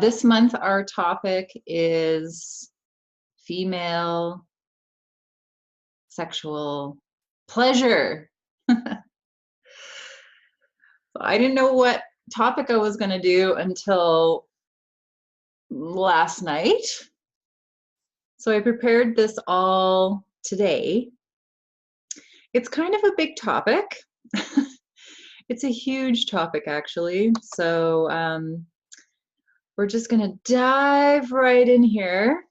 This month, our topic is female sexual pleasure. I didn't know what topic I was going to do until last night. So I prepared this all today. It's kind of a big topic. It's a huge topic, actually. So we're just going to dive right in here.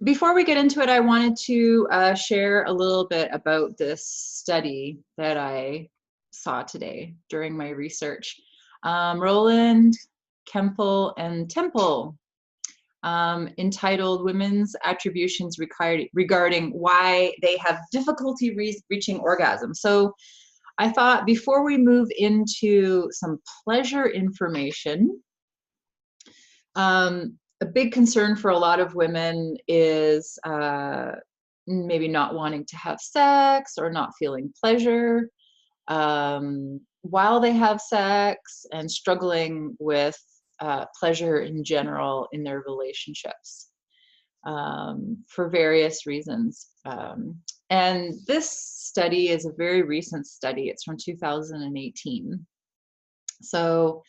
Before we get into it, I wanted to share a little bit about this study that I saw today during my research. Roland, Kempel, and Temple, entitled Women's Attributions Regarding Why They Have Difficulty Reaching Orgasm. So I thought before we move into some pleasure information, a big concern for a lot of women is maybe not wanting to have sex or not feeling pleasure while they have sex, and struggling with pleasure in general in their relationships for various reasons. And this study is a very recent study. It's from 2018. So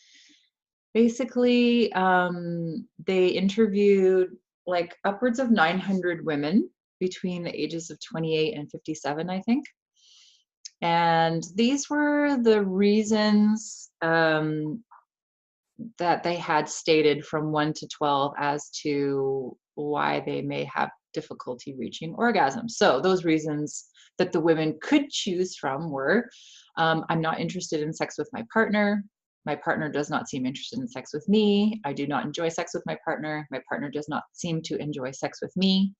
basically, they interviewed like upwards of 900 women between the ages of 28 and 57, I think. And these were the reasons that they had stated from 1 to 12 as to why they may have difficulty reaching orgasm. So those reasons that the women could choose from were, I'm not interested in sex with my partner. My partner does not seem interested in sex with me. I do not enjoy sex with my partner. My partner does not seem to enjoy sex with me.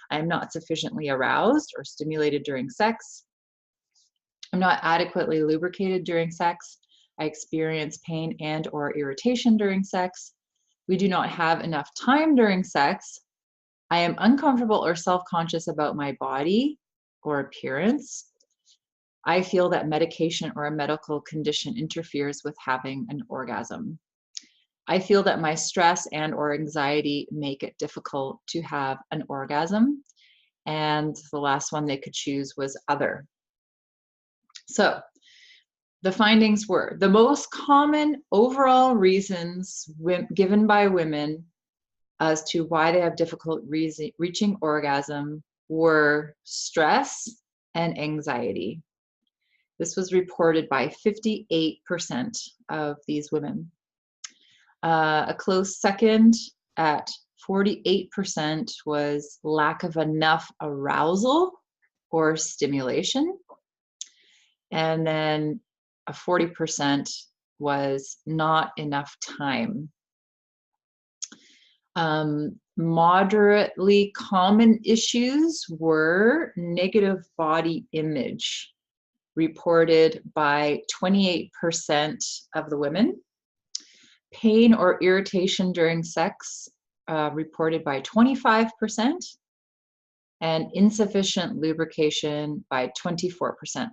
I am not sufficiently aroused or stimulated during sex. I'm not adequately lubricated during sex. I experience pain and or irritation during sex. We do not have enough time during sex. I am uncomfortable or self-conscious about my body or appearance. I feel that medication or a medical condition interferes with having an orgasm. I feel that my stress and or anxiety make it difficult to have an orgasm. And the last one they could choose was other. So the findings were the most common overall reasons given by women as to why they have difficulty reaching orgasm were stress and anxiety. This was reported by 58% of these women. A close second at 48% was lack of enough arousal or stimulation. And then a 40% was not enough time. Moderately common issues were negative body image, reported by 28% of the women. Pain or irritation during sex, reported by 25%, and insufficient lubrication by 24%.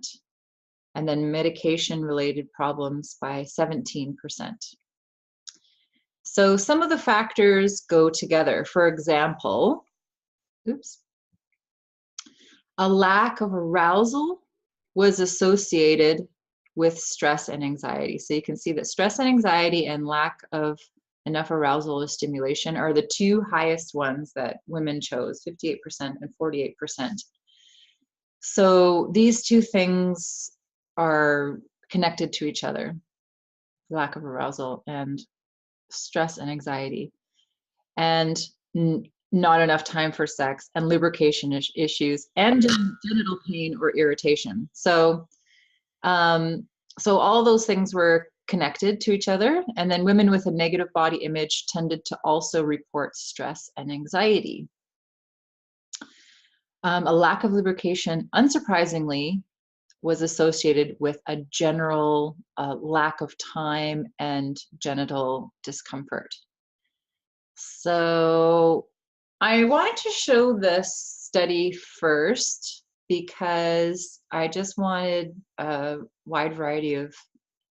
And then medication-related problems by 17%. So some of the factors go together. For example, a lack of arousal was associated with stress and anxiety. So you can see that stress and anxiety and lack of enough arousal or stimulation are the two highest ones that women chose, 58% and 48%. So these two things are connected to each other, lack of arousal and stress and anxiety, and not enough time for sex, and lubrication issues, and genital pain or irritation. So all those things were connected to each other. And then women with a negative body image tended to also report stress and anxiety. A lack of lubrication, unsurprisingly, was associated with a general lack of time and genital discomfort. So I wanted to show this study first because I just wanted a wide variety of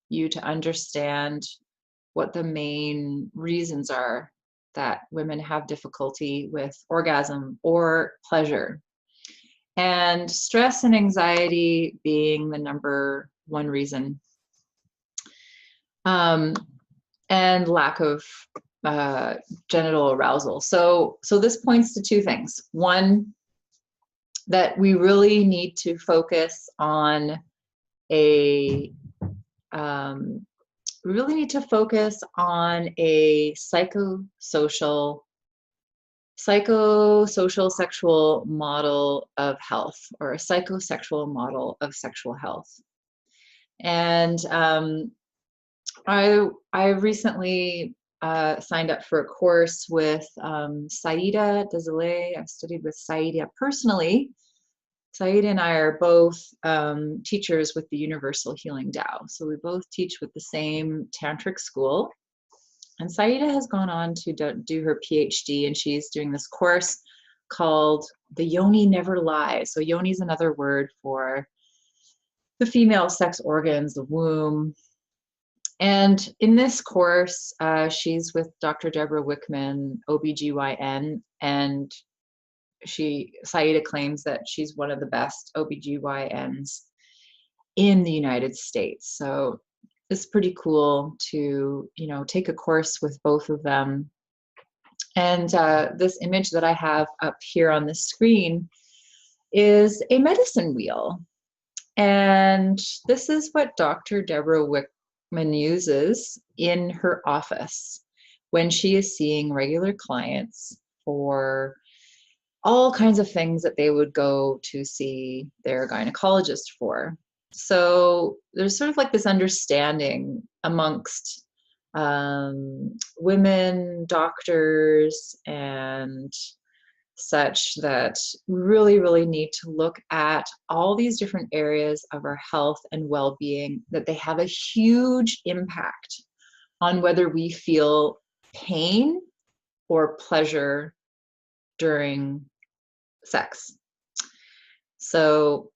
you to understand what the main reasons are that women have difficulty with orgasm or pleasure. And stress and anxiety being the number one reason. And lack of genital arousal. So this points to two things. One, that we really need to focus on a psychosocial sexual model of health, or a psychosexual model of sexual health. And I recently signed up for a course with Saida Desilets. I've studied with Saida personally. Saida and I are both teachers with the Universal Healing Tao. So we both teach with the same tantric school. And Saida has gone on to do her PhD, and she's doing this course called The Yoni Never Lies. So yoni is another word for the female sex organs, the womb. And in this course, she's with Dr. Deborah Wickman, OBGYN, and Saida claims that she's one of the best OBGYNs in the United States. So it's pretty cool to, take a course with both of them. And this image that I have up here on the screen is a medicine wheel. And this is what Dr. Deborah Wickman uses in her office when she is seeing regular clients for all kinds of things that they would go to see their gynecologist for. So there's sort of like this understanding amongst women doctors and such that really, really need to look at all these different areas of our health and well-being, that they have a huge impact on whether we feel pain or pleasure during sex. So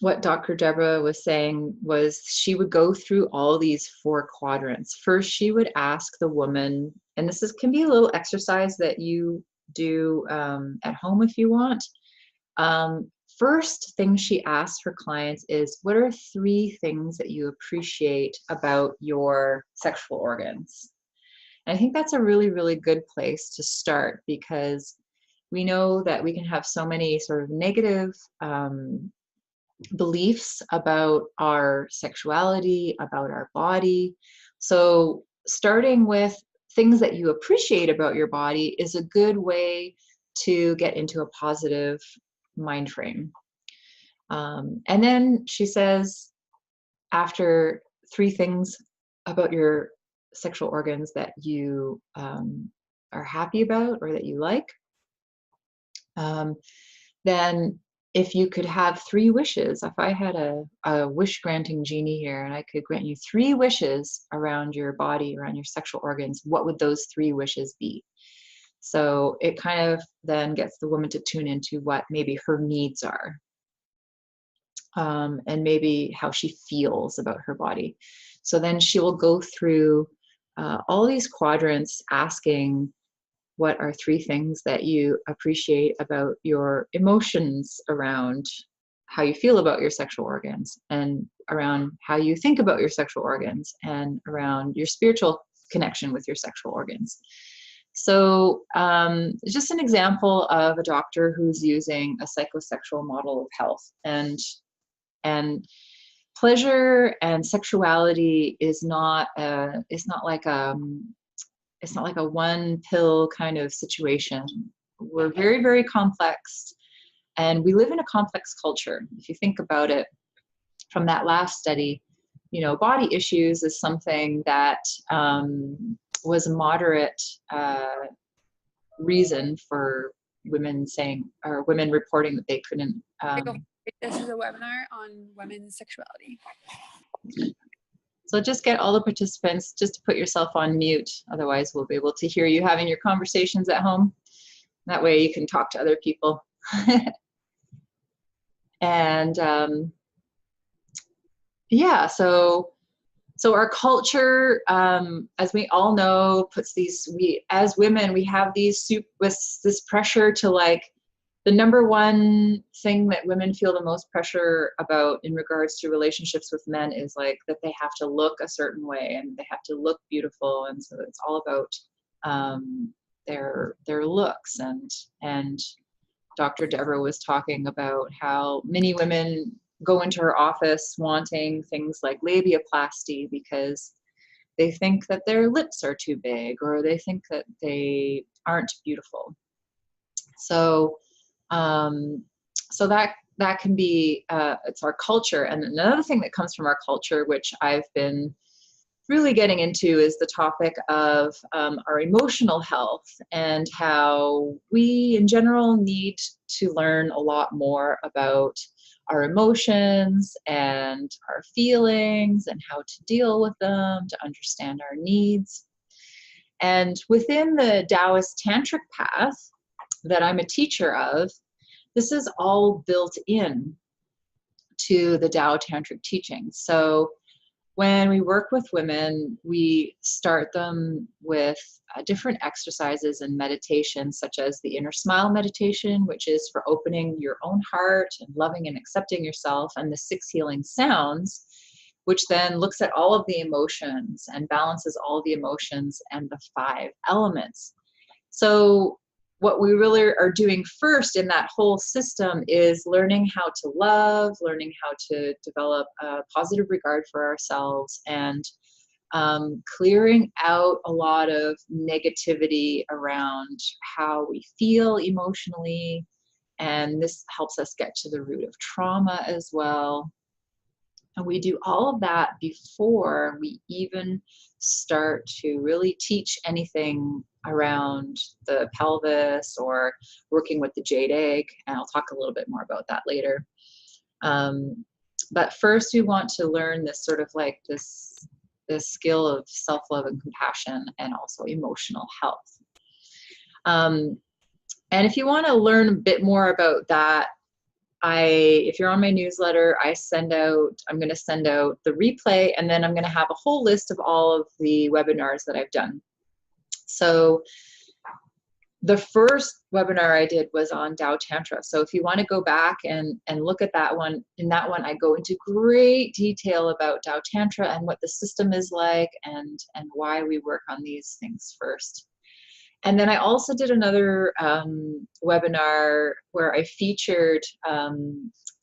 what Dr. Deborah was saying was she would go through all these 4 quadrants. First, she would ask the woman, and this can be a little exercise that you do at home if you want. First thing she asks her clients is, what are 3 things that you appreciate about your sexual organs? And I think that's a really, really good place to start, because we know that we can have so many sort of negative beliefs about our sexuality, about our body. So starting with things that you appreciate about your body is a good way to get into a positive mind frame. And then she says, after 3 things about your sexual organs that you are happy about or that you like, then if you could have 3 wishes, if I had a wish granting genie here and I could grant you 3 wishes around your body, around your sexual organs, what would those 3 wishes be? So it kind of then gets the woman to tune into what maybe her needs are, and maybe how she feels about her body. So then she will go through all these quadrants asking, what are 3 things that you appreciate about your emotions around how you feel about your sexual organs, and around how you think about your sexual organs, and around your spiritual connection with your sexual organs. So it's just an example of a doctor who's using a psychosexual model of health. And pleasure and sexuality is not like a one pill kind of situation. We're very, very complex, and we live in a complex culture. If you think about it from that last study, body issues is something that was a moderate reason for women reporting that they couldn't. This is a webinar on women's sexuality. So just get all the participants just to put yourself on mute. Otherwise, we'll be able to hear you having your conversations at home. That way you can talk to other people. And yeah, so So our culture, as we all know, puts these, as women, we have this pressure to like, the number one thing that women feel the most pressure about in regards to relationships with men is like that they have to look a certain way and they have to look beautiful. And so it's all about their looks. And Dr. Deborah was talking about how many women go into her office wanting things like labiaplasty because they think that their lips are too big or they think that they aren't beautiful. So so that can be, it's our culture. And another thing that comes from our culture, which I've been really getting into, is the topic of our emotional health and how we in general need to learn a lot more about our emotions and our feelings and how to deal with them, to understand our needs. And within the Taoist Tantric path that I'm a teacher of, this is all built in to the Tao Tantric teachings. So when we work with women, we start them with different exercises and meditations, such as the inner smile meditation, which is for opening your own heart and loving and accepting yourself, and the 6 healing sounds, which then looks at all of the emotions and balances all the emotions and the 5 elements. So what we really are doing first in that whole system is learning how to love, learning how to develop a positive regard for ourselves, and clearing out a lot of negativity around how we feel emotionally. And this helps us get to the root of trauma as well. And we do all of that before we even start to really teach anything around the pelvis or working with the jade egg. And I'll talk a little bit more about that later. But first we want to learn this sort of like this skill of self-love and compassion and also emotional health. And if you want to learn a bit more about that, if you're on my newsletter, I'm going to send out the replay, and then I'm going to have a whole list of all of the webinars that I've done. So the first webinar I did was on Tao Tantra. So if you want to go back and look at that one, in that one I go into great detail about Tao Tantra and what the system is like and why we work on these things first. And then I also did another webinar where I featured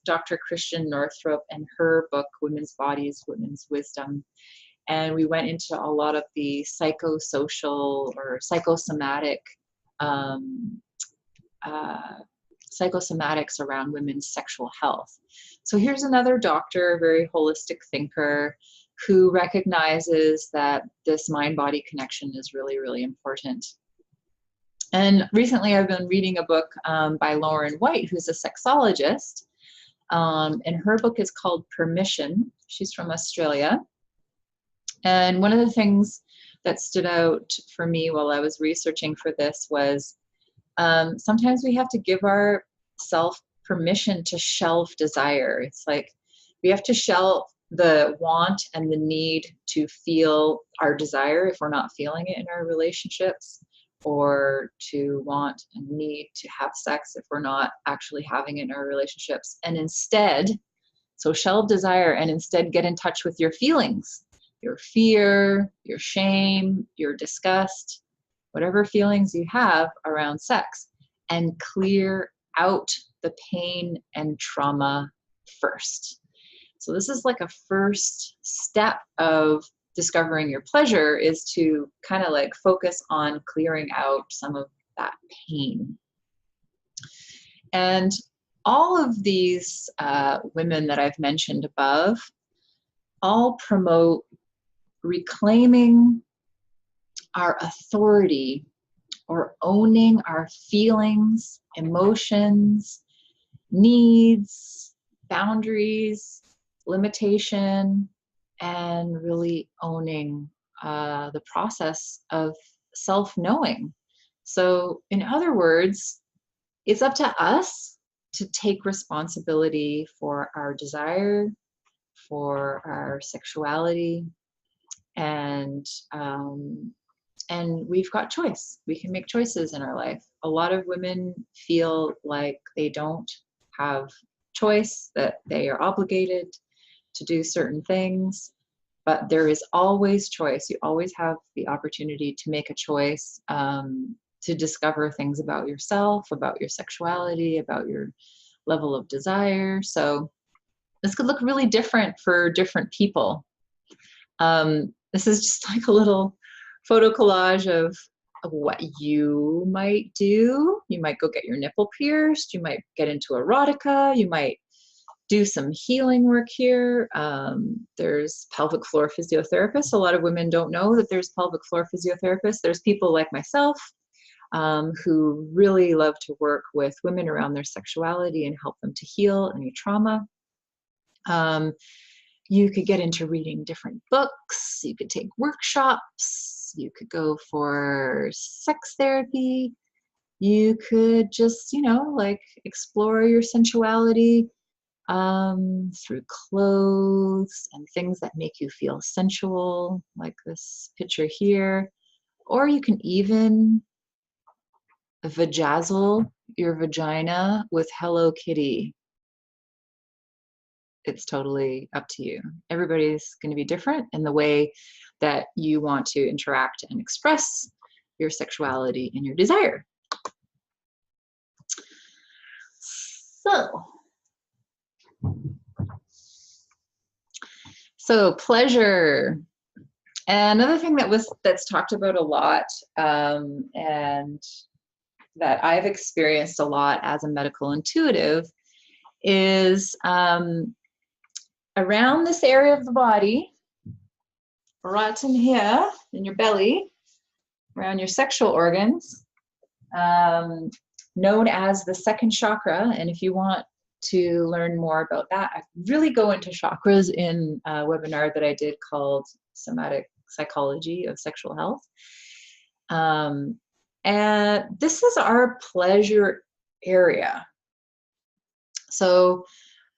Dr. Christian Northrup and her book, Women's Bodies, Women's Wisdom. And we went into a lot of the psychosocial or psychosomatic psychosomatics around women's sexual health. So here's another doctor, very holistic thinker, who recognizes that this mind-body connection is really, really important. And recently I've been reading a book by Lauren White, who's a sexologist. And her book is called Permission. She's from Australia. And one of the things that stood out for me while I was researching for this was sometimes we have to give ourselves permission to shelve desire. It's like we have to shelve the want and the need to feel our desire if we're not feeling it in our relationships, or to want and need to have sex if we're not actually having it in our relationships. And instead, so shelve desire and instead get in touch with your feelings, your fear, your shame, your disgust, whatever feelings you have around sex, and clear out the pain and trauma first. So this is like a first step of discovering your pleasure, is to kind of like focus on clearing out some of that pain. And all of these women that I've mentioned above all promote reclaiming our authority or owning our feelings, emotions, needs, boundaries, limitation, and really owning the process of self-knowing. So in other words, it's up to us to take responsibility for our desire, for our sexuality, And we've got choice. We can make choices in our life. A lot of women feel like they don't have choice, that they are obligated to do certain things, but there is always choice. You always have the opportunity to make a choice, to discover things about yourself, about your sexuality, about your level of desire. So this could look really different for different people. This is just like a little photo collage of what you might do. You might go get your nipple pierced. You might get into erotica. You might do some healing work here. There's pelvic floor physiotherapists. A lot of women don't know that there's pelvic floor physiotherapists. There's people like myself who really love to work with women around their sexuality and help them to heal any trauma. You could get into reading different books. You could take workshops. You could go for sex therapy. You could just, like explore your sensuality through clothes and things that make you feel sensual, like this picture here. Or you can even vajazzle your vagina with Hello Kitty. It's totally up to you. Everybody's going to be different in the way that you want to interact and express your sexuality and your desire. So pleasure. And another thing that's talked about a lot, and that I've experienced a lot as a medical intuitive, is around this area of the body, right in here, in your belly, around your sexual organs, known as the second chakra. And if you want to learn more about that, I really go into chakras in a webinar that I did called Somatic Psychology of Sexual Health. And this is our pleasure area. So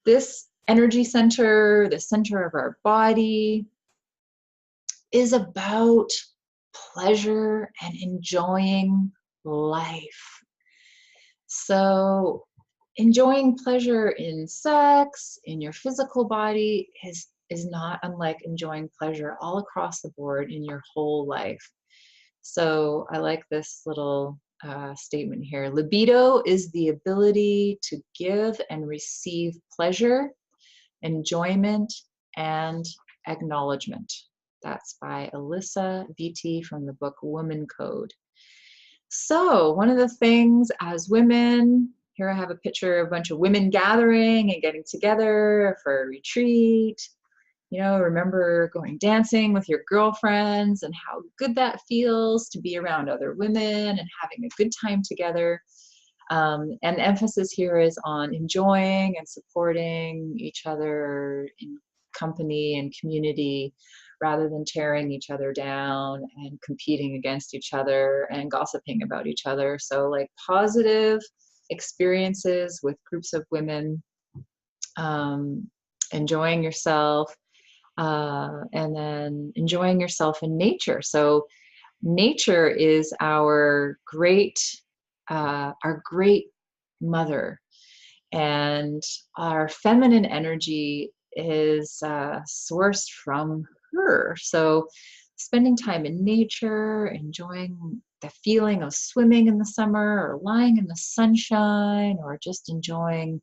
this energy center, the center of our body, is about pleasure and enjoying life. So enjoying pleasure in sex, in your physical body, is not unlike enjoying pleasure all across the board in your whole life. So I like this little statement here. Libido is the ability to give and receive pleasure, enjoyment, and acknowledgement. That's by Alyssa Vitti from the book Woman Code. So one of the things as women, here I have a picture of a bunch of women gathering and getting together for a retreat. Remember going dancing with your girlfriends and how good that feels to be around other women and having a good time together. And the emphasis here is on enjoying and supporting each other in company and community, rather than tearing each other down and competing against each other and gossiping about each other. So like positive experiences with groups of women, enjoying yourself, and then enjoying yourself in nature. So nature is our great mother, and our feminine energy is sourced from her. So spending time in nature, enjoying the feeling of swimming in the summer or lying in the sunshine, or just enjoying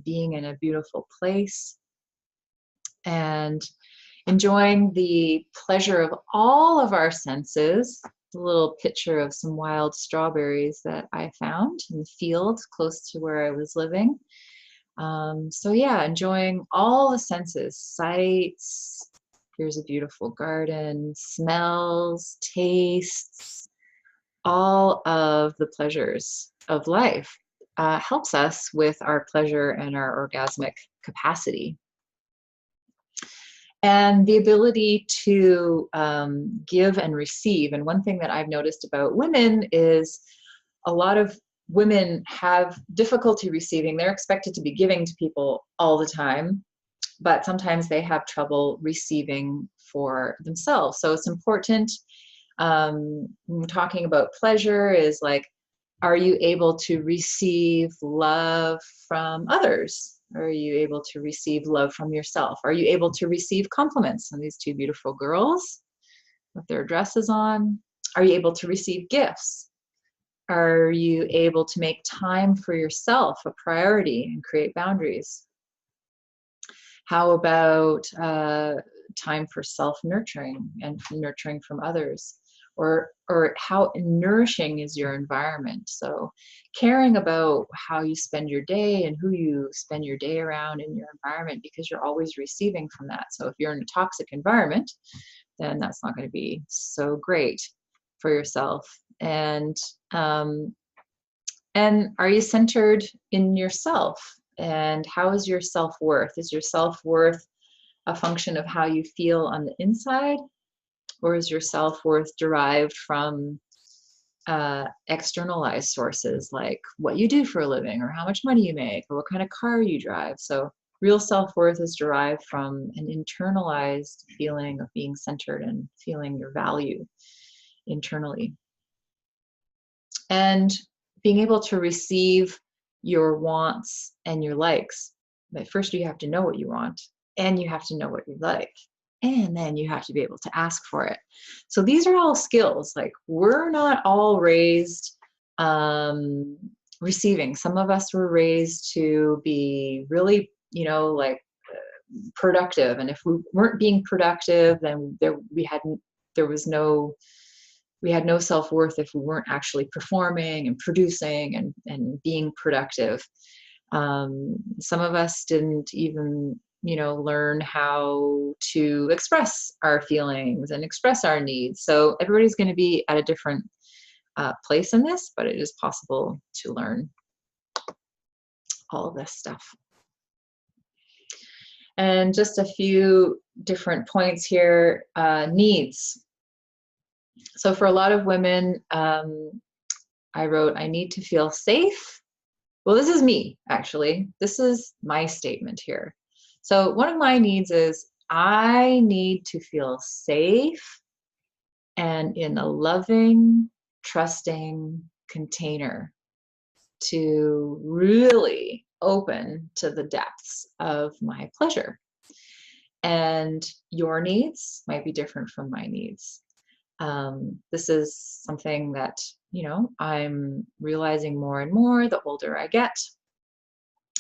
being in a beautiful place, and enjoying the pleasure of all of our senses. A little picture of some wild strawberries that I found in the field close to where I was living. So yeah, enjoying all the senses, sights, here's a beautiful garden, smells, tastes, all of the pleasures of life helps us with our pleasure and our orgasmic capacity. And the ability to give and receive. And one thing that I've noticed about women is a lot of women have difficulty receiving. They're expected to be giving to people all the time, but sometimes they have trouble receiving for themselves. So it's important, when we're talking about pleasure, is like, are you able to receive love from others? Are you able to receive love from yourself? Are you able to receive compliments? And these two beautiful girls with their dresses on. Are you able to receive gifts? Are you able to make time for yourself a priority and create boundaries? How about time for self-nurturing and nurturing from others? Or how nourishing is your environment? So caring about how you spend your day and who you spend your day around in your environment, because you're always receiving from that. So if you're in a toxic environment, then that's not going to be so great for yourself. And are you centered in yourself? And how is your self-worth? Is your self-worth a function of how you feel on the inside? Or is your self-worth derived from externalized sources, like what you do for a living, or how much money you make, or what kind of car you drive? So real self-worth is derived from an internalized feeling of being centered and feeling your value internally. And being able to receive your wants and your likes. But first you have to know what you want, and you have to know what you like, and then you have to be able to ask for it. So these are all skills. Like, we're not all raised receiving. Some of us were raised to be really, like productive. And if we weren't being productive, then we had no self-worth if we weren't actually performing and producing and being productive. Some of us didn't even, learn how to express our feelings and express our needs. So everybody's going to be at a different place in this, but it is possible to learn all of this stuff. And just a few different points here. Needs. So for a lot of women, I wrote, I need to feel safe. Well, this is me, actually. This is my statement here. So one of my needs is, I need to feel safe and in a loving, trusting container to really open to the depths of my pleasure. And your needs might be different from my needs. This is something that, I'm realizing more and more the older I get.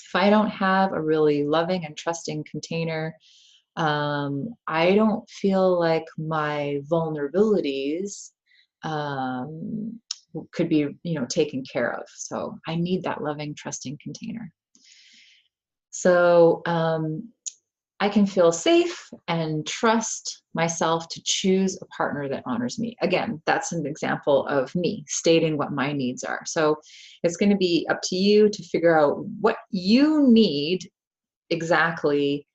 If I don't have a really loving and trusting container, I don't feel like my vulnerabilities could be, taken care of. So I need that loving, trusting container. So I can feel safe and trust myself to choose a partner that honors me. Again, that's an example of me stating what my needs are. So it's going to be up to you to figure out what you need exactly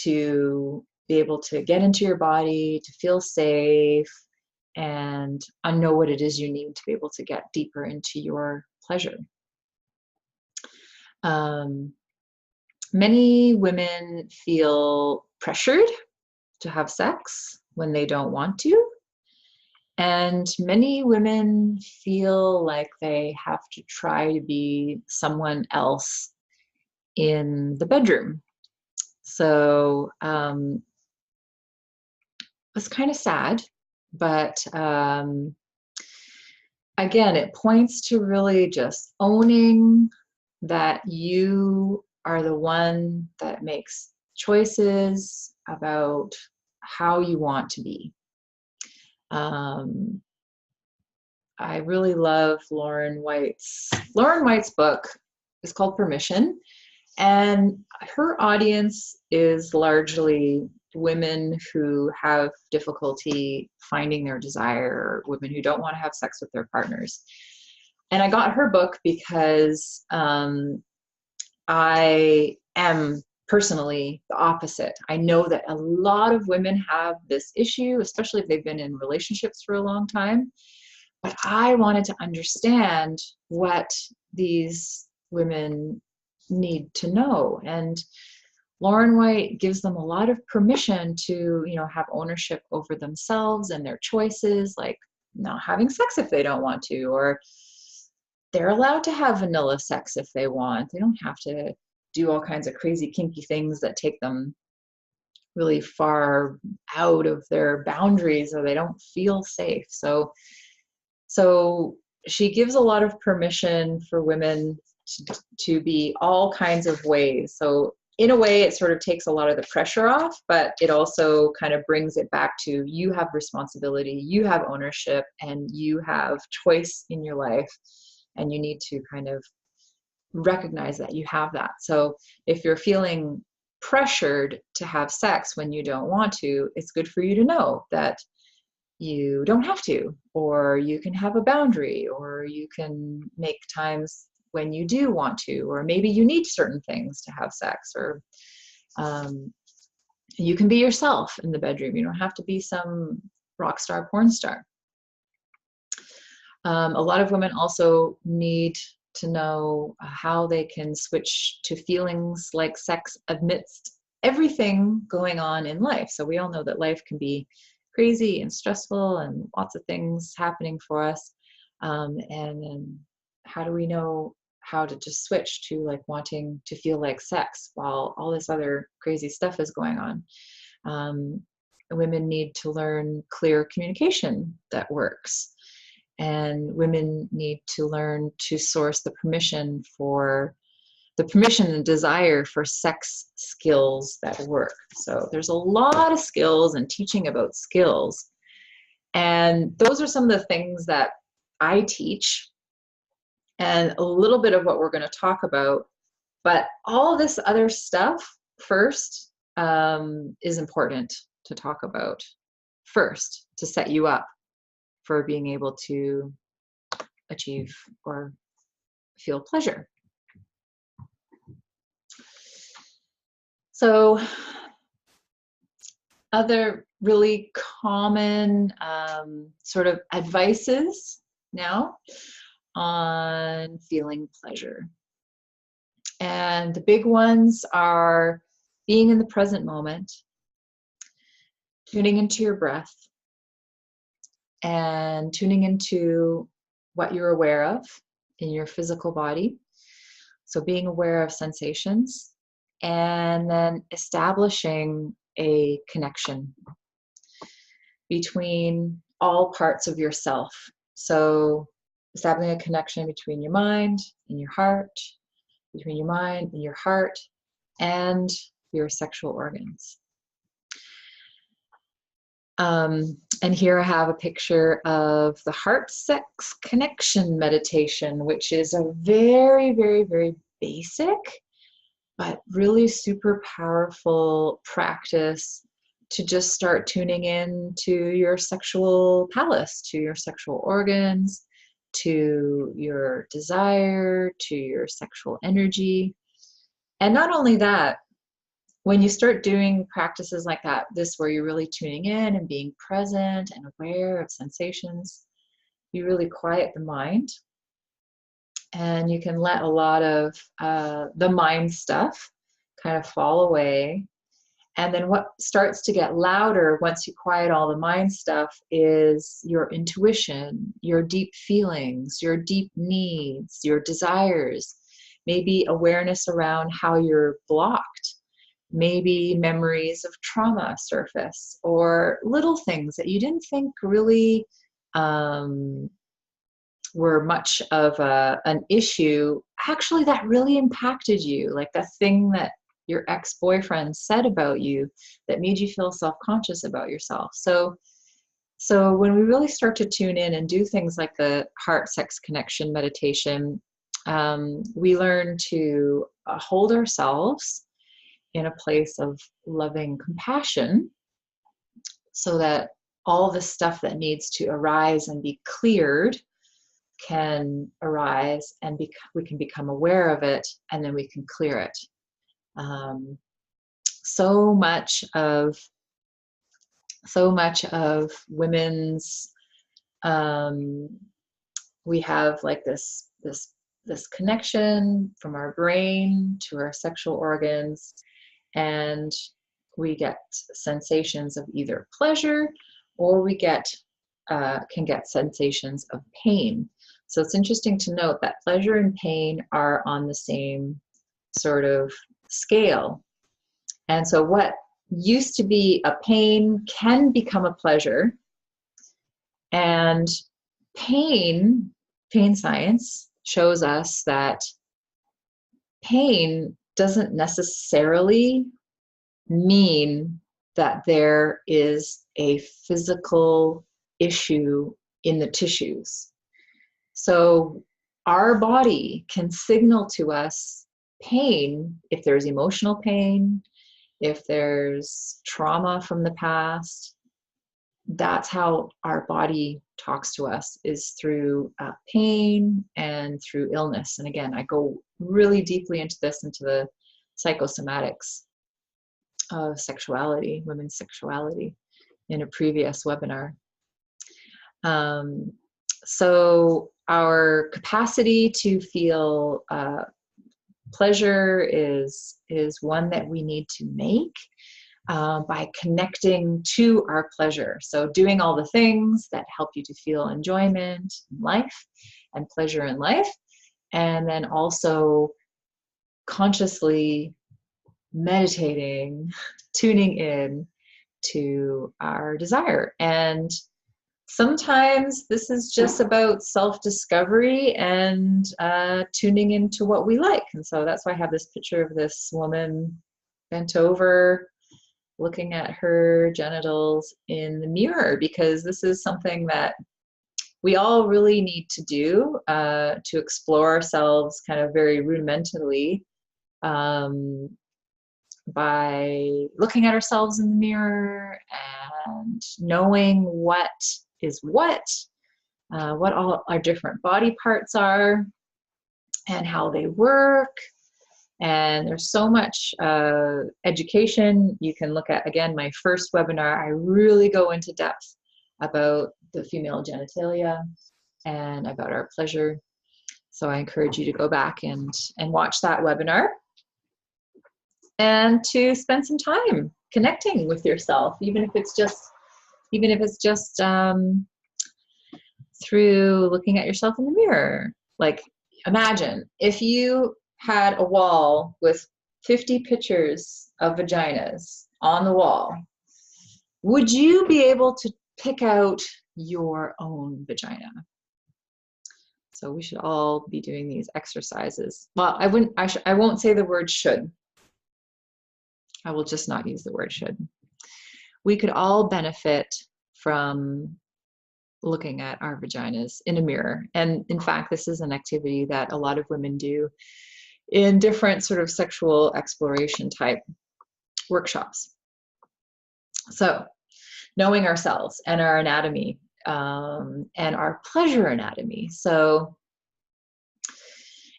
to be able to get into your body, to feel safe, and know what it is you need to be able to get deeper into your pleasure. Many women feel pressured to have sex when they don't want to. And many women feel like they have to try to be someone else in the bedroom. So it's kind of sad, but again, it points to really just owning that you are the one that makes choices about how you want to be. I really love Lauren White's book. It's called Permission, and her audience is largely women who have difficulty finding their desire, women who don't want to have sex with their partners. And I got her book because I am personally the opposite. I know that a lot of women have this issue, especially if they've been in relationships for a long time. But I wanted to understand what these women need to know. And Lauren White gives them a lot of permission to, have ownership over themselves and their choices, like not having sex if they don't want to, or they're allowed to have vanilla sex if they want. They don't have to do all kinds of crazy kinky things that take them really far out of their boundaries, or they don't feel safe. So she gives a lot of permission for women to be all kinds of ways. So in a way, it sort of takes a lot of the pressure off, but it also kind of brings it back to, you have responsibility, you have ownership, and you have choice in your life, and you need to kind of recognize that you have that. So if you're feeling pressured to have sex when you don't want to, it's good for you to know that you don't have to, or you can have a boundary, or you can make times when you do want to, or maybe you need certain things to have sex, or you can be yourself in the bedroom. You don't have to be some rock star porn star. A lot of women also need to know how they can switch to feelings like sex amidst everything going on in life. So we all know that life can be crazy and stressful and lots of things happening for us. And then how do we know how to just switch to like wanting to feel like sex while all this other crazy stuff is going on? Women need to learn clear communication that works. And women need to learn to source the permission and desire for sex skills that work. So there's a lot of skills and teaching about skills. And those are some of the things that I teach, and a little bit of what we're going to talk about. But all this other stuff first is important to talk about first, to set you up for being able to achieve or feel pleasure. So other really common sort of advices now on feeling pleasure. And the big ones are being in the present moment, tuning into your breath, and tuning into what you're aware of in your physical body. So being aware of sensations, and then establishing a connection between all parts of yourself. So establishing a connection between your mind and your heart, between your mind and your heart, and your sexual organs. And here I have a picture of the heart sex connection meditation, which is a very, very, very basic, but really super powerful practice to just start tuning in to your sexual palace, to your sexual organs, to your desire, to your sexual energy. And not only that, when you start doing practices like that, this where you're really tuning in and being present and aware of sensations, you really quiet the mind, and you can let a lot of the mind stuff kind of fall away. And then what starts to get louder once you quiet all the mind stuff is your intuition, your deep feelings, your deep needs, your desires, maybe awareness around how you're blocked. Maybe memories of trauma surface, or little things that you didn't think really were much of an issue, actually that really impacted you, like the thing that your ex-boyfriend said about you that made you feel self-conscious about yourself. So when we really start to tune in and do things like the heart sex connection meditation, we learn to hold ourselves in a place of loving compassion, so that all the stuff that needs to arise and be cleared can arise, and we can become aware of it, and then we can clear it. So much of women's, we have like this connection from our brain to our sexual organs. and we get sensations of either pleasure, or we can get sensations of pain. So it's interesting to note that pleasure and pain are on the same sort of scale. And so what used to be a pain can become a pleasure. And pain science shows us that pain doesn't necessarily mean that there is a physical issue in the tissues. So our body can signal to us pain if there's emotional pain, if there's trauma from the past. That's how our body talks to us, is through pain and through illness. And again, I go really deeply into this, into the psychosomatics of sexuality, women's sexuality, in a previous webinar. So our capacity to feel pleasure is one that we need to make by connecting to our pleasure. So doing all the things that help you to feel enjoyment in life and pleasure in life, and then also consciously meditating, tuning in to our desire. And sometimes this is just about self-discovery and tuning into what we like. And so that's why I have this picture of this woman bent over, looking at her genitals in the mirror, because this is something that we all really need to do to explore ourselves kind of very rudimentarily, by looking at ourselves in the mirror and knowing what is what all our different body parts are and how they work. And there's so much education. You can look at, again, my first webinar, I really go into depth about the female genitalia and about our pleasure. So I encourage you to go back and watch that webinar, and to spend some time connecting with yourself, even if it's just through looking at yourself in the mirror. Like, imagine if you had a wall with 50 pictures of vaginas on the wall, would you be able to pick out your own vagina? So we should all be doing these exercises. Well, I won't say the word should. I will just not use the word should. We could all benefit from looking at our vaginas in a mirror. And in fact, this is an activity that a lot of women do in different sort of sexual exploration type workshops. So knowing ourselves and our anatomy, and our pleasure anatomy. So,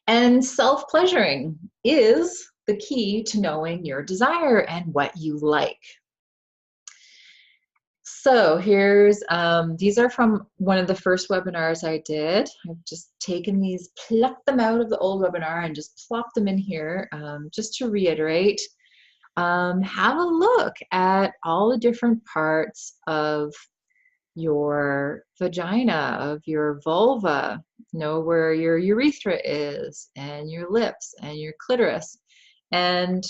and self-pleasuring is the key to knowing your desire and what you like. So here's, these are from one of the first webinars I did. I've just taken these, plucked them out of the old webinar and just plopped them in here, just to reiterate. Have a look at all the different parts of your vagina, of your vulva. Know where your urethra is, and your lips, and your clitoris, and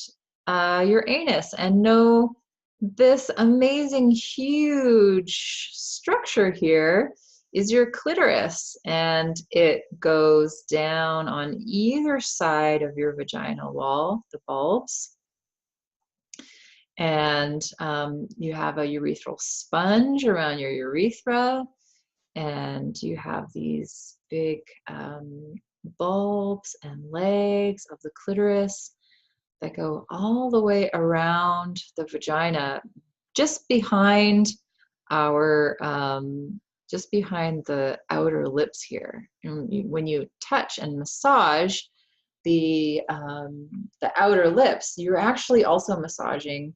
your anus, and know this amazing huge structure here is your clitoris, and it goes down on either side of your vaginal wall, the bulbs. And you have a urethral sponge around your urethra, and you have these big bulbs and legs of the clitoris that go all the way around the vagina, just behind our, just behind the outer lips here. And when you touch and massage the outer lips, you're actually also massaging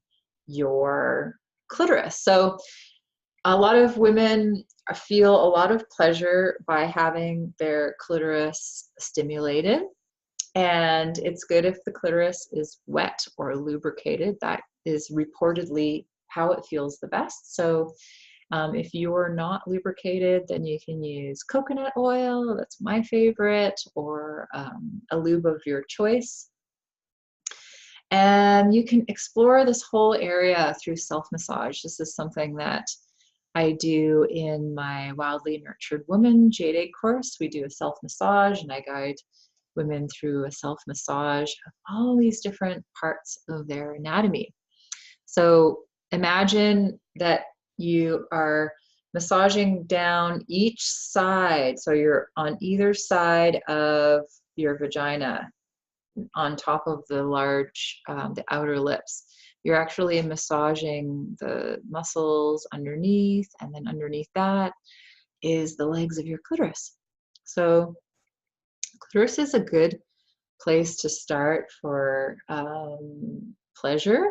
your clitoris. So a lot of women feel a lot of pleasure by having their clitoris stimulated. And it's good if the clitoris is wet or lubricated. That is reportedly how it feels the best. So if you're not lubricated, then you can use coconut oil, that's my favorite, or a lube of your choice. And you can explore this whole area through self-massage. This is something that I do in my Wildly Nurtured Woman Jade Egg course. We do a self-massage, and I guide women through a self-massage of all these different parts of their anatomy. So imagine that you are massaging down each side. So you're on either side of your vagina, on top of the the outer lips. You're actually massaging the muscles underneath, and then underneath that is the legs of your clitoris. So clitoris is a good place to start for pleasure.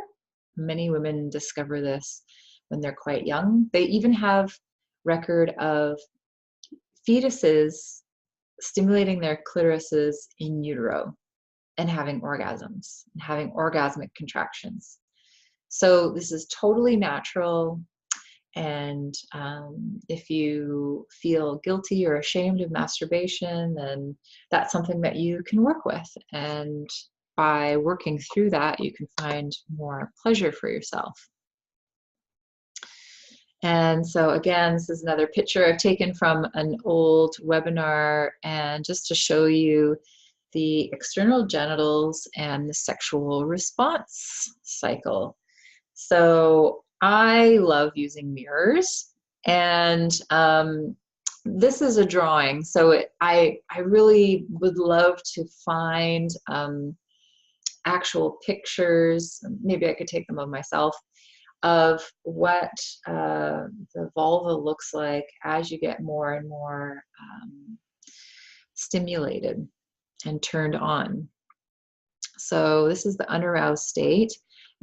Many women discover this when they're quite young. They even have record of fetuses stimulating their clitorises in utero and having orgasms, and having orgasmic contractions. So this is totally natural. And if you feel guilty or ashamed of masturbation, then that's something that you can work with. And by working through that, you can find more pleasure for yourself. And so again, this is another picture I've taken from an old webinar, and just to show you the external genitals and the sexual response cycle. So I love using mirrors, and this is a drawing. So I really would love to find actual pictures. Maybe I could take them of myself, of what the vulva looks like as you get more and more stimulated and turned on. So this is the unaroused state.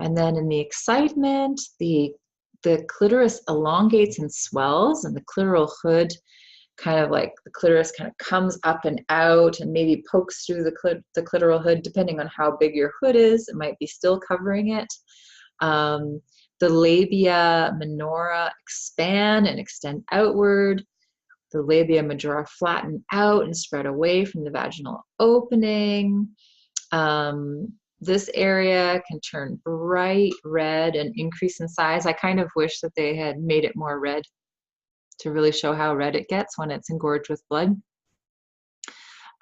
And then in the excitement, the clitoris elongates and swells, and the clitoral hood kind of like, the clitoris kind of comes up and out and maybe pokes through the clitoral hood, depending on how big your hood is. It might be still covering it. The labia minora expand and extend outward. The labia majora flatten out and spread away from the vaginal opening. This area can turn bright red and increase in size. I kind of wish that they had made it more red to really show how red it gets when it's engorged with blood.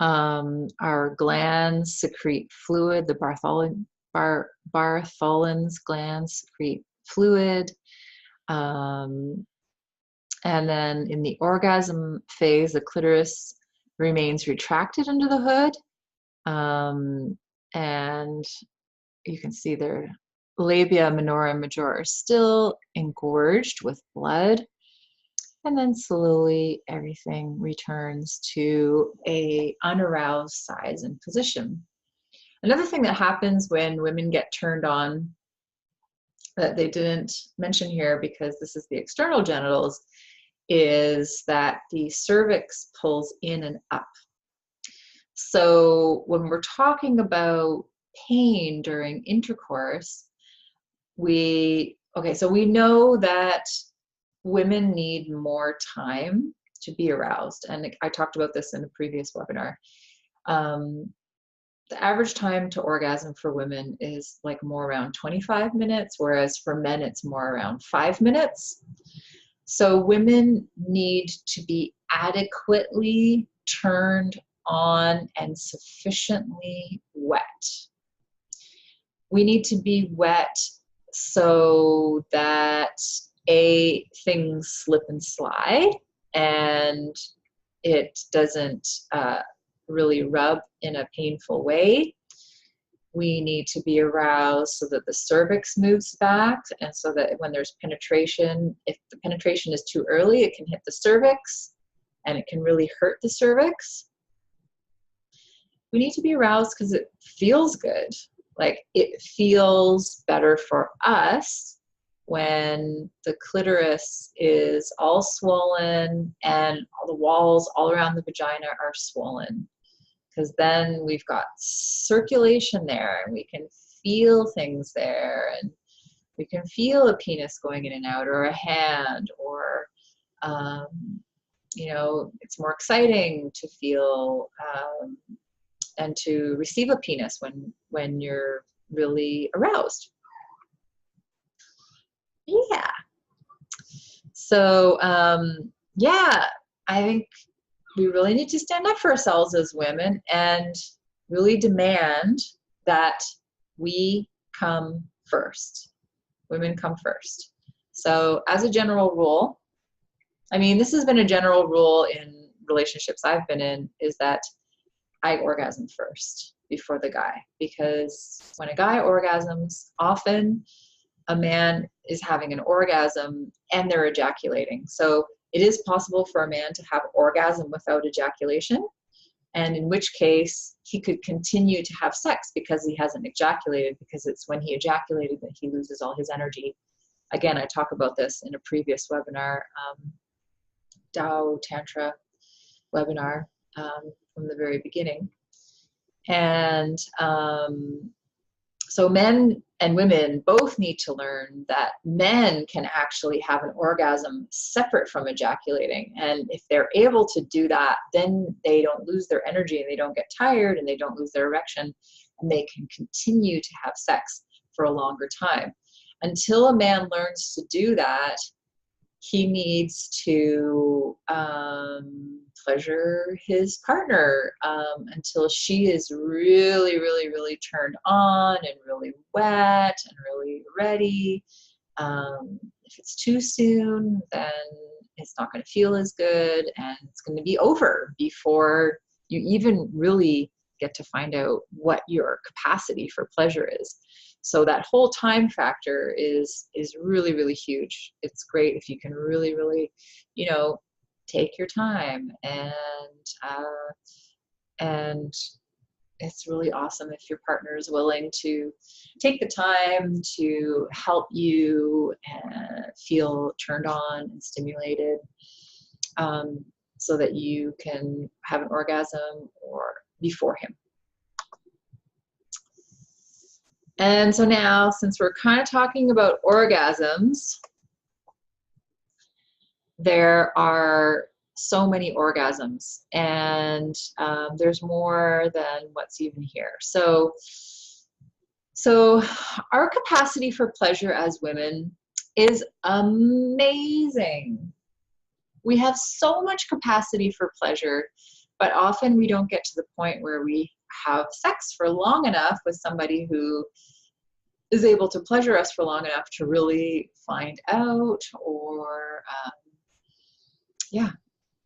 Our glands secrete fluid. The Bartholin's glands secrete fluid. And then in the orgasm phase, the clitoris remains retracted under the hood. And you can see their labia minora and majora are still engorged with blood. And then slowly everything returns to a unaroused size and position. Another thing that happens when women get turned on that they didn't mention here, because this is the external genitals, is that the cervix pulls in and up. So when we're talking about pain during intercourse, we know that women need more time to be aroused. And I talked about this in a previous webinar. The average time to orgasm for women is like more around 25 minutes, whereas for men it's more around 5 minutes. So women need to be adequately turned on and sufficiently wet. We need to be wet so that things slip and slide and it doesn't really rub in a painful way. We need to be aroused so that the cervix moves back, and so that when there's penetration, if the penetration is too early, it can hit the cervix and it can really hurt the cervix. We need to be aroused because it feels good. Like, it feels better for us when the clitoris is all swollen and all the walls all around the vagina are swollen, because then we've got circulation there and we can feel things there, and we can feel a penis going in and out, or a hand, or you know, it's more exciting to feel and to receive a penis when you're really aroused. Yeah. So yeah, I think we really need to stand up for ourselves as women and really demand that we come first. Women come first. So as a general rule, I mean, this has been a general rule in relationships I've been in, is that I orgasm first before the guy, because when a guy orgasms, often a man is having an orgasm and they're ejaculating. So it is possible for a man to have orgasm without ejaculation, and in which case he could continue to have sex because he hasn't ejaculated, because it's when he ejaculated that he loses all his energy. Again, I talk about this in a previous webinar, Tao Tantra webinar, from the very beginning. And so men and women both need to learn that men can actually have an orgasm separate from ejaculating. And if they're able to do that, then they don't lose their energy and they don't get tired and they don't lose their erection, and they can continue to have sex for a longer time. Until a man learns to do that, he needs to pleasure his partner until she is really, really, really turned on and really wet and really ready. If it's too soon, then it's not going to feel as good, and it's going to be over before you even really get to find out what your capacity for pleasure is. So that whole time factor is really, really huge. It's great if you can really, really, you know, take your time, and it's really awesome if your partner is willing to take the time to help you and feel turned on and stimulated, so that you can have an orgasm or before him. And so now, since we're kind of talking about orgasms, there are so many orgasms, and there's more than what's even here. So our capacity for pleasure as women is amazing. We have so much capacity for pleasure, but often we don't get to the point where we have sex for long enough with somebody who is able to pleasure us for long enough to really find out, or yeah,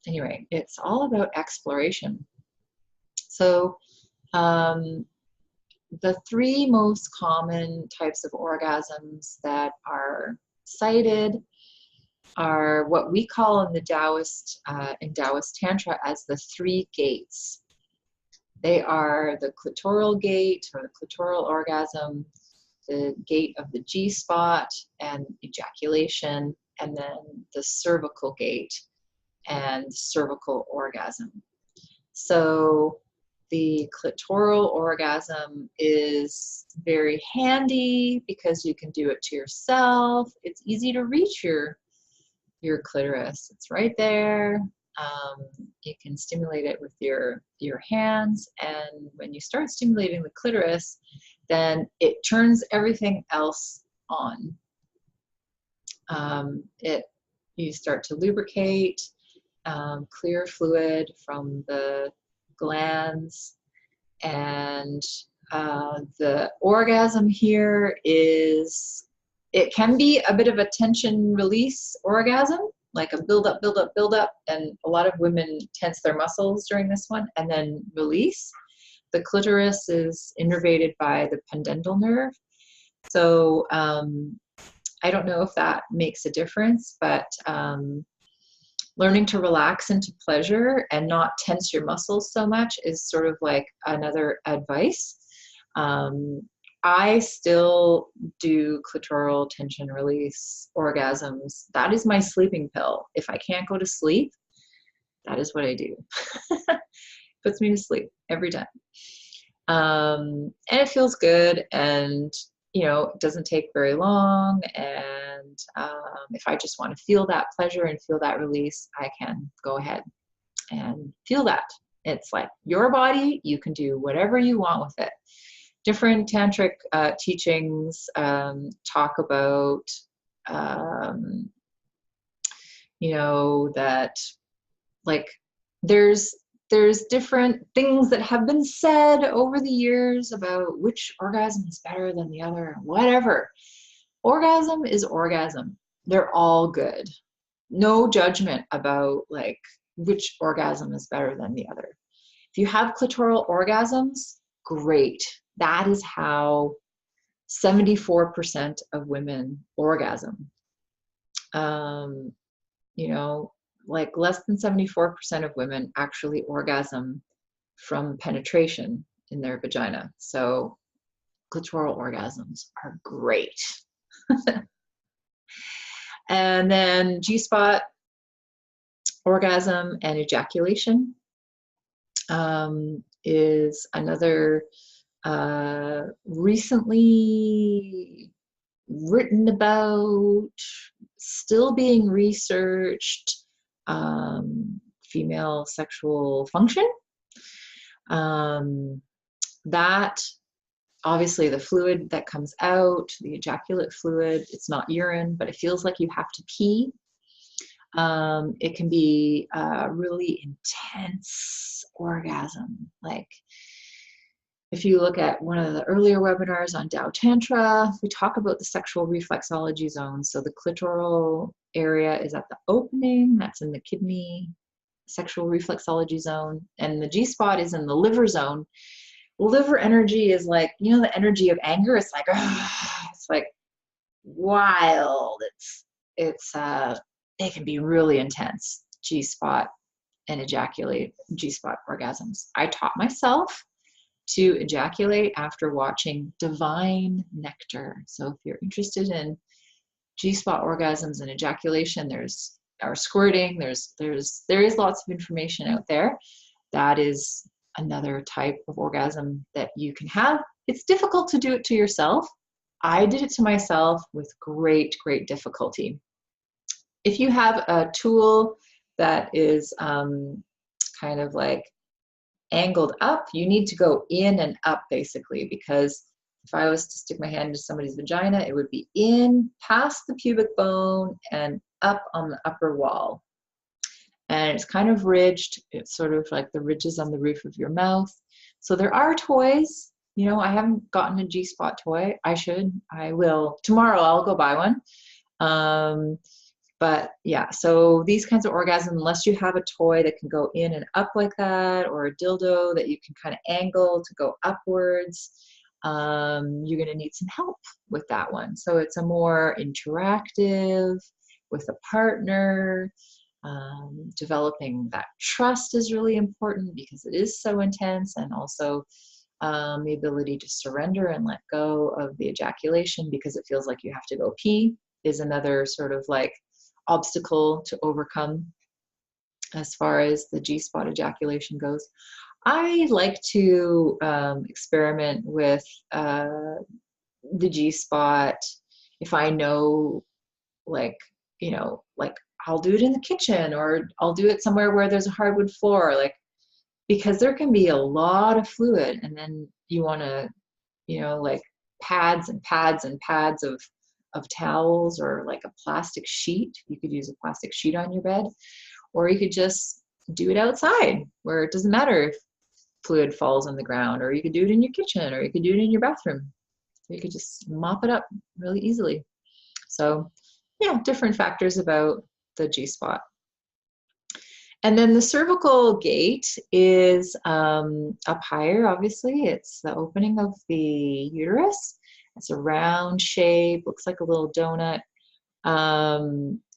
anyway, it's all about exploration. So the three most common types of orgasms that are cited are what we call in the Taoist, in Taoist Tantra, as the three gates. They are the clitoral gate, or the clitoral orgasm, the gate of the G-spot and ejaculation, and then the cervical gate and cervical orgasm. So the clitoral orgasm is very handy because you can do it to yourself. It's easy to reach your clitoris. It's right there. You can stimulate it with your hands, and when you start stimulating the clitoris, then it turns everything else on. You start to lubricate, clear fluid from the glands, and the orgasm here is, it can be a bit of a tension release orgasm, like a build up, build up, build up, and a lot of women tense their muscles during this one and then release. The clitoris is innervated by the pudendal nerve. So I don't know if that makes a difference, but learning to relax into pleasure and not tense your muscles so much is sort of like another advice. I still do clitoral tension release orgasms. That is my sleeping pill. If I can't go to sleep, that is what I do. Puts me to sleep every time. And it feels good, and it doesn't take very long. And if I just want to feel that pleasure and feel that release, I can go ahead and feel that. It's like your body, you can do whatever you want with it. Different tantric teachings talk about, that like there's different things that have been said over the years about which orgasm is better than the other, whatever. Orgasm is orgasm. They're all good. No judgment about like which orgasm is better than the other. If you have clitoral orgasms, great. That is how 74% of women orgasm. Like less than 74% of women actually orgasm from penetration in their vagina. So clitoral orgasms are great. And then G-spot orgasm and ejaculation is another recently written about, still being researched, female sexual function. That obviously the fluid that comes out, the ejaculate fluid, it's not urine, but it feels like you have to pee. It can be a really intense orgasm. Like if you look at one of the earlier webinars on Tao Tantra, we talk about the sexual reflexology zone. So the clitoral area is at the opening, that's in the kidney sexual reflexology zone, and the G-spot is in the liver zone. Liver energy is like, the energy of anger. It's like, it's like wild. It can be really intense. G-spot and ejaculate, G-spot orgasms. I taught myself to ejaculate after watching Divine Nectar. So if you're interested in G-spot orgasms and ejaculation, or squirting, there is lots of information out there. That is another type of orgasm that you can have. It's difficult to do it to yourself. I did it to myself with great, great difficulty. If you have a tool that is kind of like angled up, you need to go in and up basically, because if I was to stick my hand into somebody's vagina, it would be in past the pubic bone and up on the upper wall. And it's kind of ridged. It's sort of like the ridges on the roof of your mouth. So there are toys. I haven't gotten a G-spot toy. I will. Tomorrow I'll go buy one. But yeah, so these kinds of orgasms, unless you have a toy that can go in and up like that, or a dildo that you can kind of angle to go upwards, you're going to need some help with that one. So it's a more interactive with a partner. Developing that trust is really important because it is so intense, and also the ability to surrender and let go of the ejaculation because it feels like you have to go pee is another sort of like obstacle to overcome as far as the G-spot ejaculation goes. I like to experiment with the G-spot if I know, like I'll do it in the kitchen, or I'll do it somewhere where there's a hardwood floor, because there can be a lot of fluid, and then you want to, like pads and pads and pads of towels, or like a plastic sheet. You could use a plastic sheet on your bed, or you could just do it outside where it doesn't matter if fluid falls on the ground, or you could do it in your kitchen, or you could do it in your bathroom. You could just mop it up really easily. So yeah, different factors about the G-spot. And then the cervical gate is up higher, obviously. It's the opening of the uterus. It's a round shape, looks like a little donut.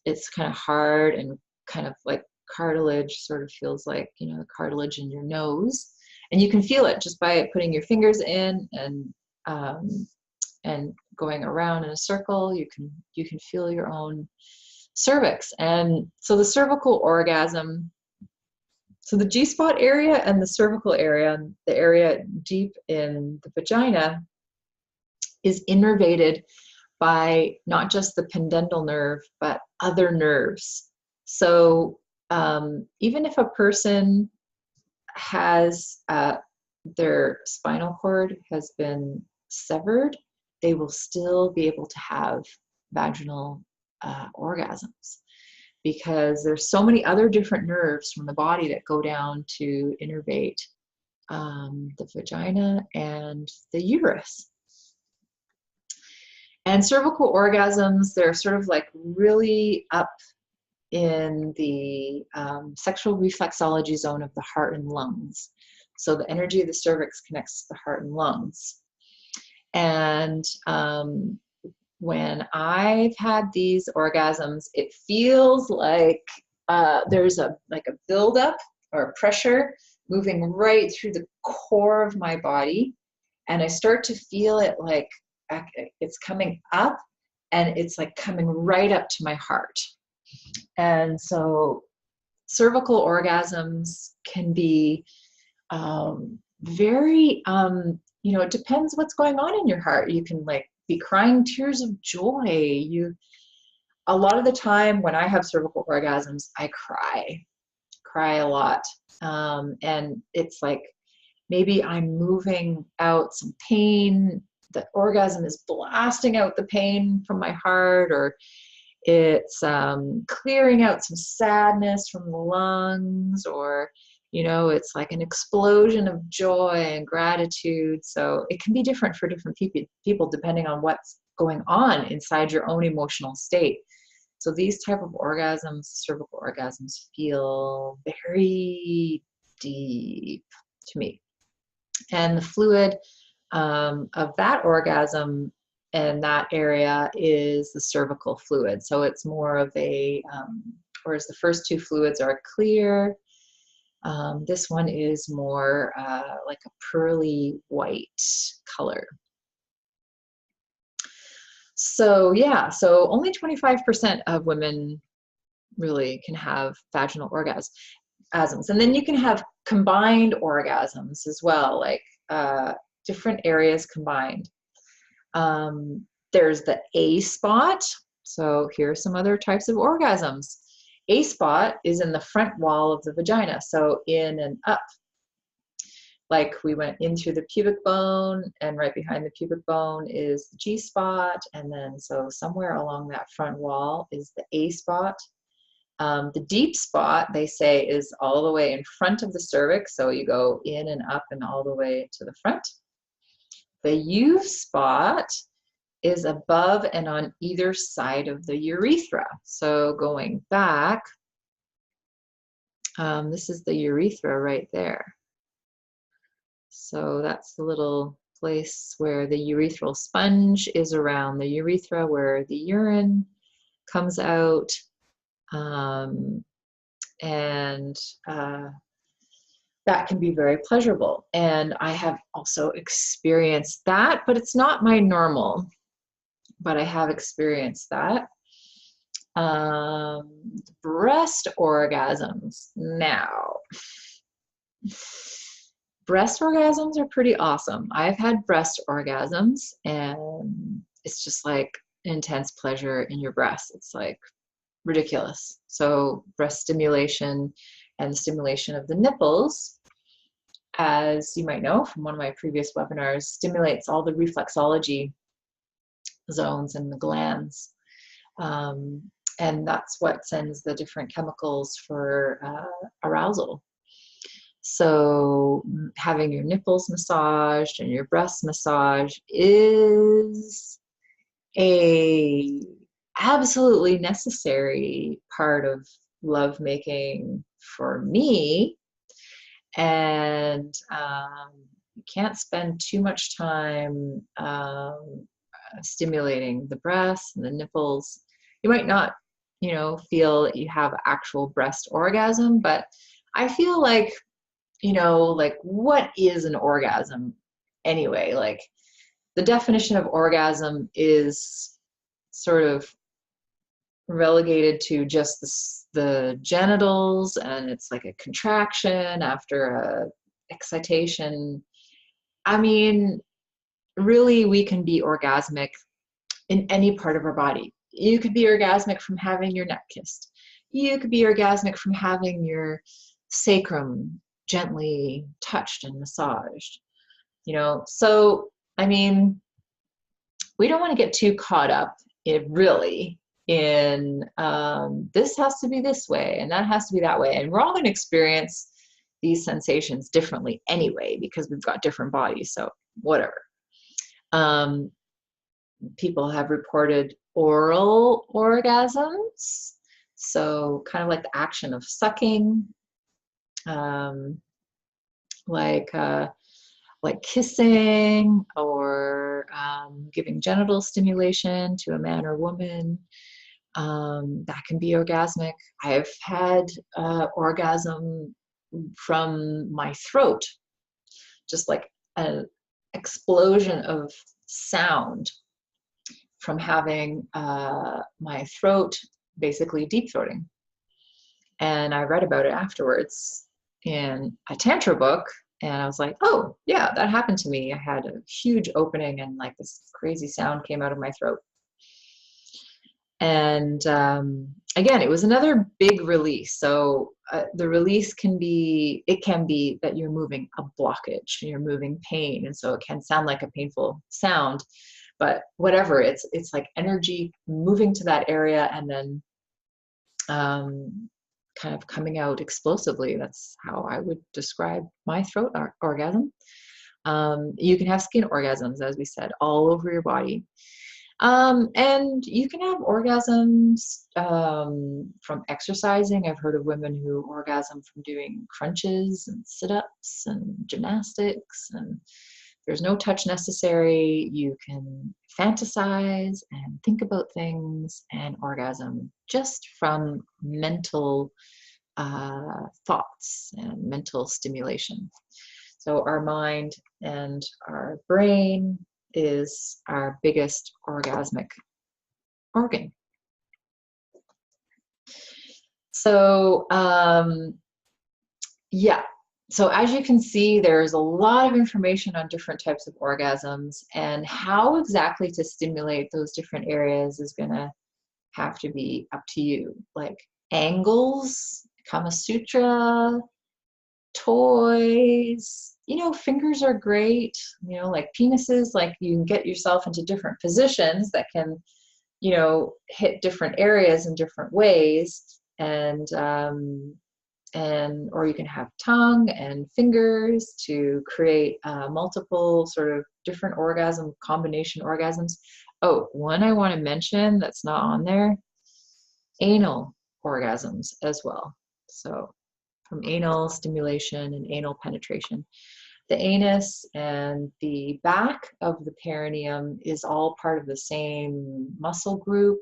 It's kind of hard and kind of like cartilage, sort of feels like, the cartilage in your nose. And you can feel it just by putting your fingers in and going around in a circle. You can feel your own cervix. And so the cervical orgasm So the G-spot area and the cervical area, the area deep in the vagina, is innervated by not just the pudendal nerve, but other nerves. So even if a person has their spinal cord has been severed, they will still be able to have vaginal orgasms, because there's so many other different nerves from the body that go down to innervate the vagina and the uterus. And cervical orgasms, they're sort of like really up in the sexual reflexology zone of the heart and lungs. So the energy of the cervix connects to the heart and lungs. And when I've had these orgasms, it feels like there's a buildup or pressure moving right through the core of my body. And I start to feel it like it's coming up, and it's like coming right up to my heart. And so cervical orgasms can be very, it depends what's going on in your heart. You can like be crying tears of joy. A lot of the time when I have cervical orgasms, I cry a lot. And it's like, maybe I'm moving out some pain. The orgasm is blasting out the pain from my heart, or it's clearing out some sadness from the lungs, or, it's like an explosion of joy and gratitude. So it can be different for different people depending on what's going on inside your own emotional state. So these type of orgasms, cervical orgasms, feel very deep to me. And the fluid of that orgasm and that area is the cervical fluid. So it's more of whereas the first two fluids are clear, this one is more like a pearly white color. So yeah, so only 25% of women really can have vaginal orgasms. And then you can have combined orgasms as well, like different areas combined. There's the A spot. So here are some other types of orgasms. A spot is in the front wall of the vagina, so in and up. Like we went into the pubic bone, and right behind the pubic bone is the G spot, and then so somewhere along that front wall is the A spot. The deep spot, they say, is all the way in front of the cervix, so you go in and up and all the way to the front. The U spot is above and on either side of the urethra. So going back, this is the urethra right there. So that's the little place where the urethral sponge is around the urethra, where the urine comes out. That can be very pleasurable. And I have also experienced that, but it's not my normal, but I have experienced that. Breast orgasms. Now, breast orgasms are pretty awesome. I've had breast orgasms, and it's just like intense pleasure in your breasts. It's like ridiculous. So breast stimulation and the stimulation of the nipples, as you might know from one of my previous webinars, stimulates all the reflexology zones and the glands. And that's what sends the different chemicals for arousal. So having your nipples massaged and your breasts massaged is a absolutely necessary part of lovemaking for me. And you can't spend too much time stimulating the breasts and the nipples. You might not, feel that you have actual breast orgasm, but I feel like, like what is an orgasm anyway? Like the definition of orgasm is sort of relegated to just the genitals, and it's like a contraction after a excitation. I mean, really, we can be orgasmic in any part of our body. You could be orgasmic from having your neck kissed. You could be orgasmic from having your sacrum gently touched and massaged. So I mean, we don't want to get too caught up in this has to be this way and that has to be that way, and we're all going to experience these sensations differently anyway because we've got different bodies. So whatever. People have reported oral orgasms, so kind of like the action of sucking, like kissing, or giving genital stimulation to a man or woman. That can be orgasmic. I've had orgasm from my throat, just like an explosion of sound from having my throat basically deep throating. And I read about it afterwards in a Tantra book, and I was like, oh, yeah, that happened to me. I had a huge opening and like this crazy sound came out of my throat. And again, it was another big release. So the release can be that you're moving a blockage, you're moving pain. And so it can sound like a painful sound, but whatever, it's like energy moving to that area and then kind of coming out explosively. That's how I would describe my throat orgasm. You can have skin orgasms, as we said, all over your body. And you can have orgasms from exercising. I've heard of women who orgasm from doing crunches and sit-ups and gymnastics, and there's no touch necessary. You can fantasize and think about things and orgasm just from mental thoughts and mental stimulation. So our mind and our brain is our biggest orgasmic organ. So yeah, so as you can see, there's a lot of information on different types of orgasms, and how exactly to stimulate those different areas is going to have to be up to you. Like angles, Kama Sutra, toys, fingers are great, like penises, like you can get yourself into different positions that can, hit different areas in different ways. And or you can have tongue and fingers to create multiple sort of different combination orgasms. Oh, one I want to mention that's not on there, anal orgasms as well. So from anal stimulation and anal penetration. The anus and the back of the perineum is all part of the same muscle group,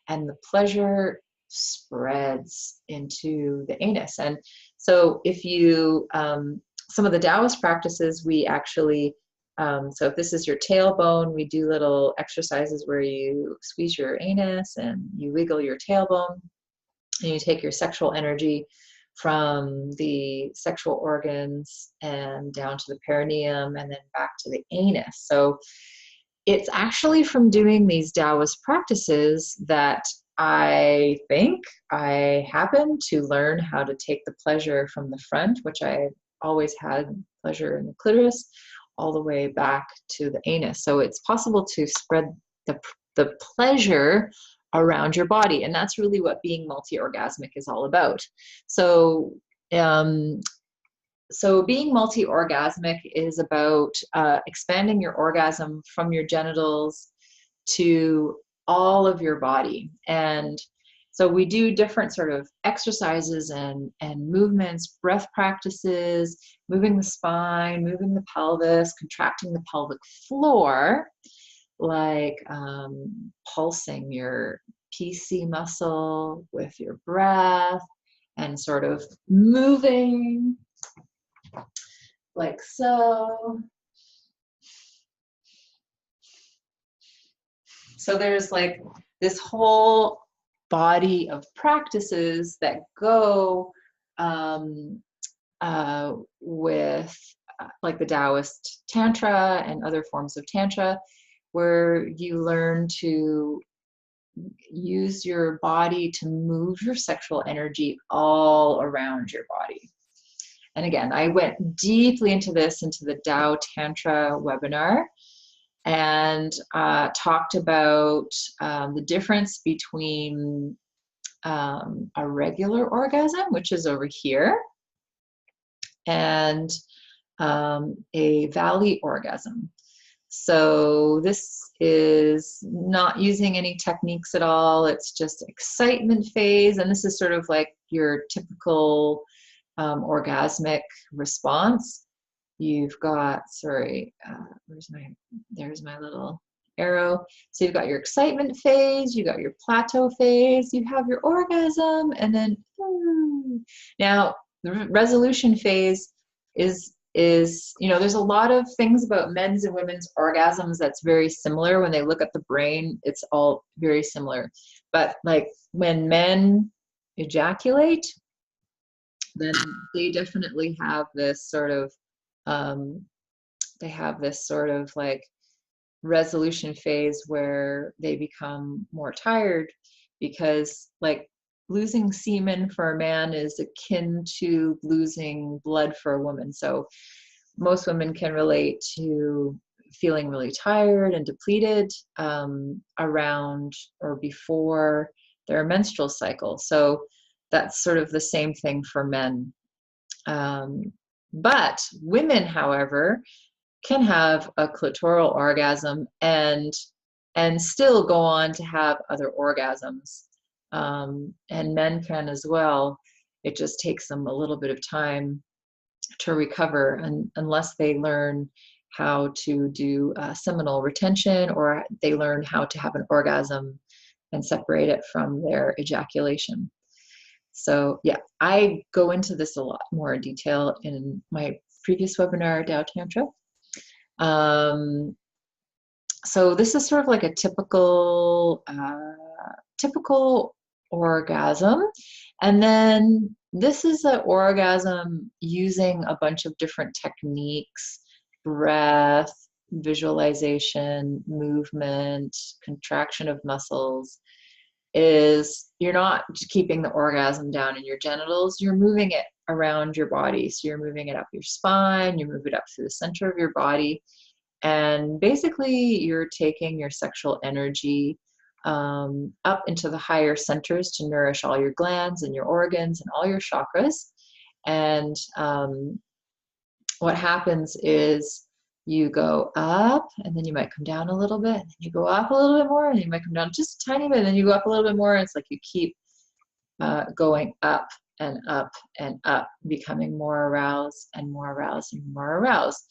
and the pleasure spreads into the anus. And so if you, some of the Taoist practices, we actually, so if this is your tailbone, we do little exercises where you squeeze your anus and you wiggle your tailbone, and you take your sexual energy from the sexual organs and down to the perineum and then back to the anus. So it's actually from doing these Taoist practices that I think I happened to learn how to take the pleasure from the front, which I always had pleasure in the clitoris, all the way back to the anus. So it's possible to spread the pleasure around your body, and that's really what being multi-orgasmic is all about. So being multi-orgasmic is about expanding your orgasm from your genitals to all of your body. And so we do different sort of exercises and movements, breath practices, moving the spine, moving the pelvis, contracting the pelvic floor, like pulsing your PC muscle with your breath and sort of moving like so. So there's like this whole body of practices that go with like the Taoist Tantra and other forms of Tantra, where you learn to use your body to move your sexual energy all around your body. And again, I went deeply into this into the Tao Tantra webinar, and talked about the difference between a regular orgasm, which is over here, and a valley orgasm. So this is not using any techniques at all. It's just excitement phase. And this is sort of like your typical orgasmic response. You've got, sorry, there's my little arrow. So you've got your excitement phase, you got your plateau phase, you have your orgasm, and then, now the resolution phase is, there's a lot of things about men's and women's orgasms that's very similar. When they look at the brain, it's all very similar. But like when men ejaculate, then they definitely have this sort of, like resolution phase where they become more tired, because like losing semen for a man is akin to losing blood for a woman. So most women can relate to feeling really tired and depleted around or before their menstrual cycle. So that's sort of the same thing for men. But women, however, can have a clitoral orgasm and still go on to have other orgasms. And men can as well. It just takes them a little bit of time to recover, unless they learn how to do seminal retention, or they learn how to have an orgasm and separate it from their ejaculation. So yeah, I go into this a lot more in detail in my previous webinar, Tao Tantra. So this is sort of like a typical orgasm. And then this is an orgasm using a bunch of different techniques: breath, visualization, movement, contraction of muscles. Is you're not keeping the orgasm down in your genitals, you're moving it around your body. So you're moving it up your spine, you move it up through the center of your body, and basically you're taking your sexual energy up into the higher centers to nourish all your glands and your organs and all your chakras. And what happens is you go up, and then you might come down a little bit, and then you go up a little bit more, and you might come down just a tiny bit, and then you go up a little bit more. And it's like you keep going up and up and up, becoming more aroused and more aroused and more aroused.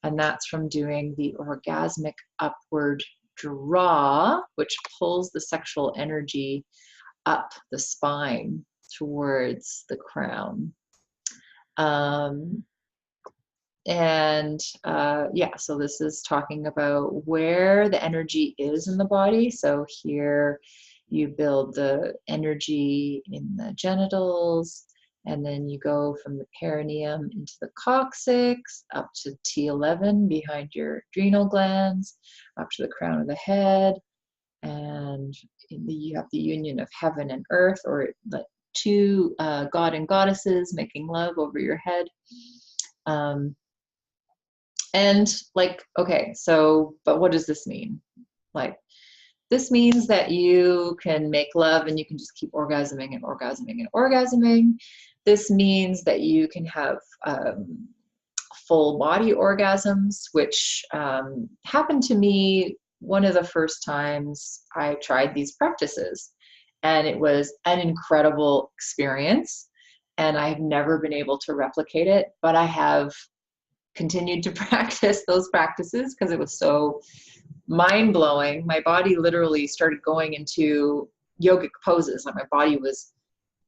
And that's from doing the orgasmic upward draw, which pulls the sexual energy up the spine towards the crown. Yeah, so this is talking about where the energy is in the body. So here you build the energy in the genitals, and then you go from the perineum into the coccyx, up to T11 behind your adrenal glands, up to the crown of the head. And you have the union of heaven and earth, or like two god and goddesses making love over your head. And like, okay, so, but what does this mean? Like, this means that you can make love and you can just keep orgasming and orgasming and orgasming. This means that you can have full body orgasms, which happened to me one of the first times I tried these practices. And it was an incredible experience. And I've never been able to replicate it, but I have continued to practice those practices because it was so mind-blowing. My body literally started going into yogic poses. Like my body was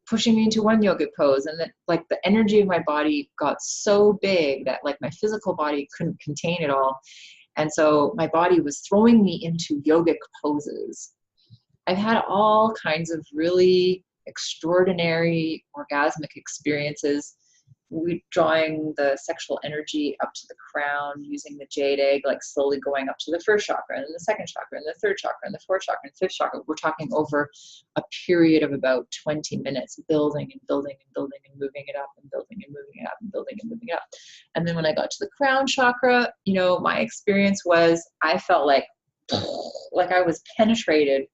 pushing me into one yogic pose, and then like the energy of my body got so big that like my physical body couldn't contain it all. And so my body was throwing me into yogic poses. I've had all kinds of really extraordinary orgasmic experiences, drawing the sexual energy up to the crown using the jade egg, like slowly going up to the first chakra and the second chakra and the third chakra and the fourth chakra and fifth chakra. We're talking over a period of about 20 minutes, building and building and building and moving it up and building and moving it up and building and moving it up. And then when I got to the crown chakra, you know, my experience was I felt like I was penetrated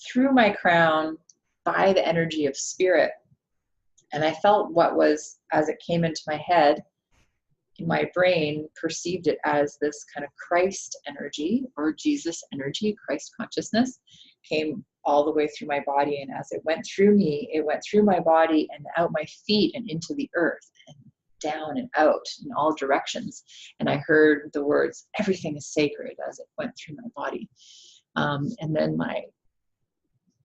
through my crown by the energy of spirit. And I felt what was, as it came into my head, in my brain, perceived it as this kind of Christ energy or Jesus energy, Christ consciousness, came all the way through my body. And as it went through me, it went through my body and out my feet and into the earth and down and out in all directions. And I heard the words, "Everything is sacred," as it went through my body. And then my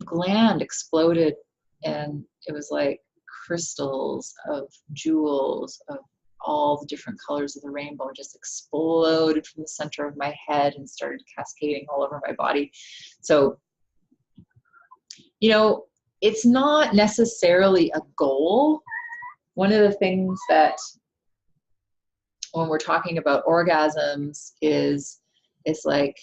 gland exploded, and it was like crystals of jewels of all the different colors of the rainbow just exploded from the center of my head and started cascading all over my body. So, you know, it's not necessarily a goal. One of the things that when we're talking about orgasms is it's like,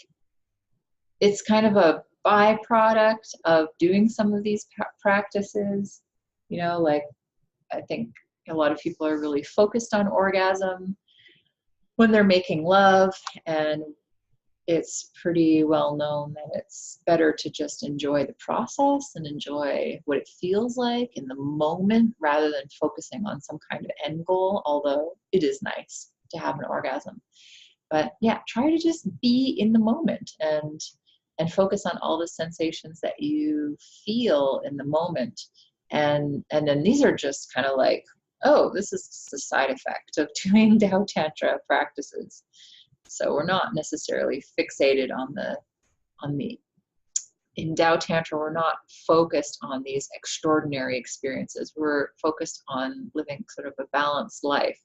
it's kind of a byproduct of doing some of these practices. You know, like I think a lot of people are really focused on orgasm when they're making love, and it's pretty well known that it's better to just enjoy the process and enjoy what it feels like in the moment rather than focusing on some kind of end goal, although it is nice to have an orgasm. But yeah, try to just be in the moment and focus on all the sensations that you feel in the moment. And then these are just kind of like, oh, this is just a side effect of doing Tao Tantra practices. So we're not necessarily fixated on the in Tao Tantra, we're not focused on these extraordinary experiences. We're focused on living sort of a balanced life.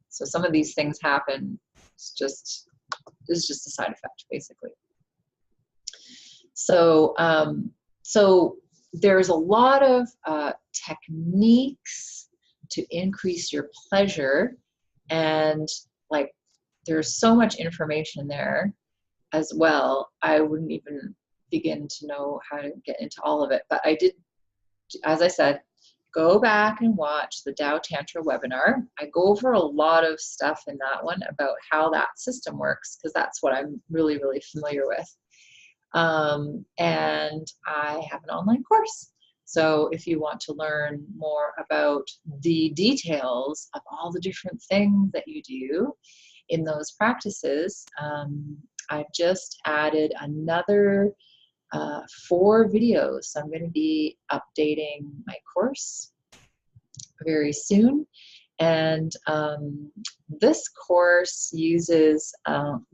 So some of these things happen. It's just a side effect, basically. So so there's a lot of techniques to increase your pleasure, and like there's so much information there as well. I wouldn't even begin to know how to get into all of it, but I did, as I said, go back and watch the Tao Tantra webinar. I go over a lot of stuff in that one about how that system works, because that's what I'm really, really familiar with. And I have an online course. So if you want to learn more about the details of all the different things that you do in those practices, I've just added another 4 videos. So I'm going to be updating my course very soon. And this course uses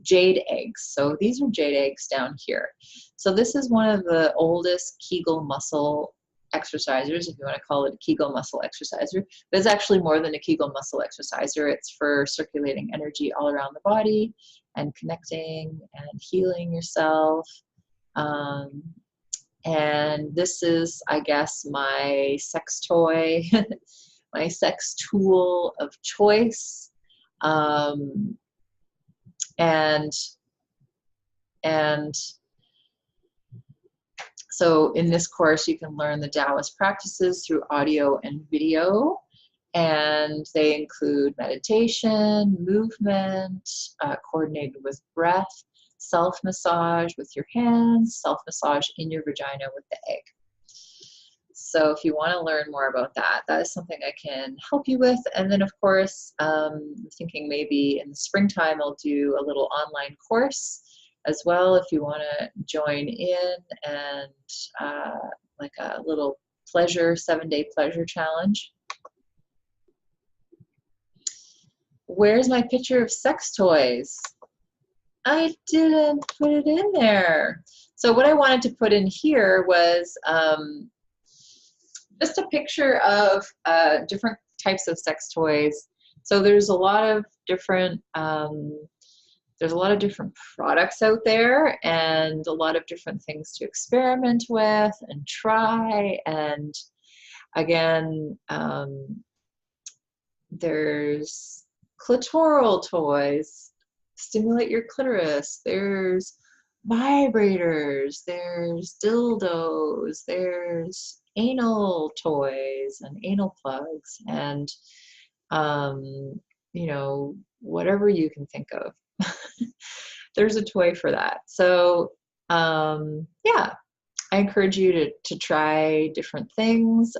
jade eggs. So these are jade eggs down here. So this is one of the oldest Kegel muscle exercisers, if you want to call it a Kegel muscle exerciser. But it's actually more than a Kegel muscle exerciser. It's for circulating energy all around the body and connecting and healing yourself. And this is, I guess, my sex toy, my sex tool of choice. And so in this course, you can learn the Taoist practices through audio and video, and they include meditation, movement, coordinated with breath, self-massage with your hands, self-massage in your vagina with the egg. So if you want to learn more about that, that is something I can help you with. And then, of course, I'm thinking maybe in the springtime I'll do a little online course as well if you want to join in, and like a little pleasure, 7-day pleasure challenge. Where's my picture of sex toys? I didn't put it in there. So what I wanted to put in here was just a picture of different types of sex toys. So there's a lot of different there's a lot of different products out there and a lot of different things to experiment with and try. And again, there's clitoral toys, stimulate your clitoris. There's vibrators, there's dildos, there's anal toys and anal plugs, and you know, whatever you can think of. There's a toy for that. So yeah, I encourage you to try different things.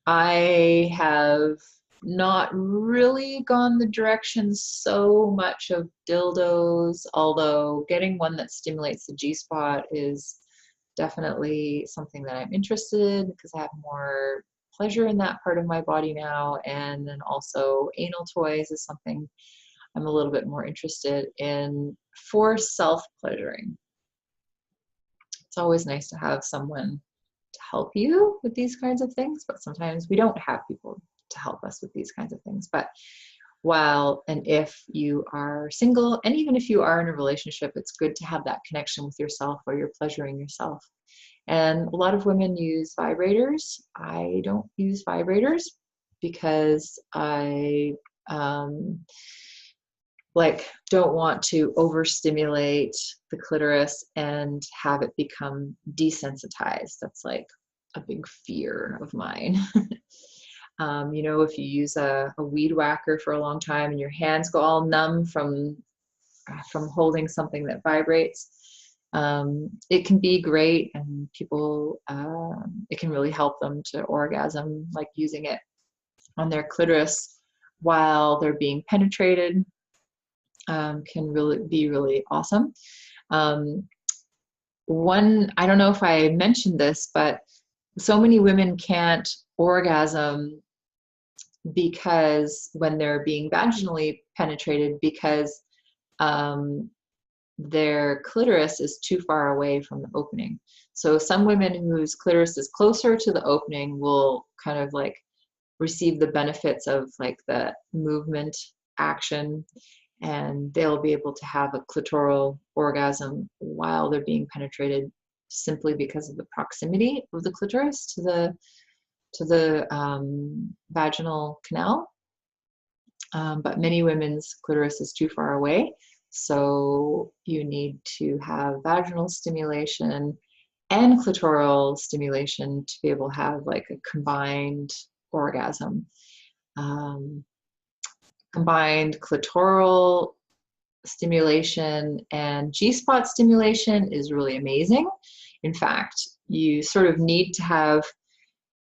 I have not really gone the direction so much of dildos, although getting one that stimulates the G-spot is definitely something that I'm interested in, because I have more pleasure in that part of my body now. And then also anal toys is something I'm a little bit more interested in for self-pleasuring. It's always nice to have someone to help you with these kinds of things, but sometimes we don't have people to help us with these kinds of things. But while and if you are single, and even if you are in a relationship, it's good to have that connection with yourself where you're pleasuring yourself. And a lot of women use vibrators. I don't use vibrators because I don't want to overstimulate the clitoris and have it become desensitized. That's like a big fear of mine. You know, if you use a weed whacker for a long time and your hands go all numb from holding something that vibrates, it can be great, and people, it can really help them to orgasm, like using it on their clitoris while they're being penetrated. Can really be really awesome. I don't know if I mentioned this, but so many women can't orgasm because when they're being vaginally penetrated, because their clitoris is too far away from the opening. So some women whose clitoris is closer to the opening will kind of like receive the benefits of like the movement action, and they'll be able to have a clitoral orgasm while they're being penetrated, simply because of the proximity of the clitoris to the vaginal canal. But many women's clitoris is too far away, so you need to have vaginal stimulation and clitoral stimulation to be able to have like a combined orgasm. Combined clitoral stimulation and G-spot stimulation is really amazing. In fact, you sort of need to have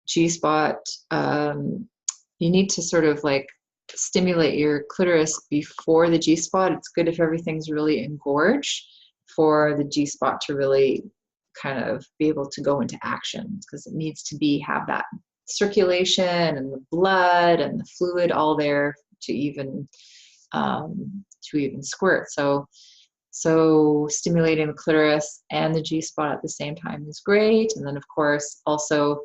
G-spot, you need to sort of like stimulate your clitoris before the G-spot. It's good if everything's really engorged for the G-spot to really kind of be able to go into action, because it needs to have that circulation and the blood and the fluid all there to even squirt. So stimulating the clitoris and the G-spot at the same time is great. And then of course also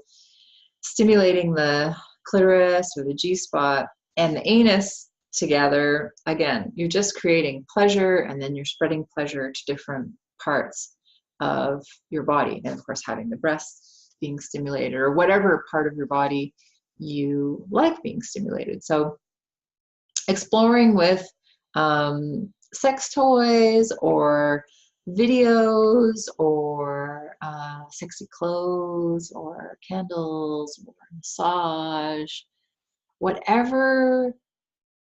stimulating the clitoris or the G-spot and the anus together. Again, you're just creating pleasure, and then you're spreading pleasure to different parts of your body. And of course having the breasts being stimulated, or whatever part of your body you like being stimulated. So exploring with sex toys or videos or sexy clothes or candles or massage, whatever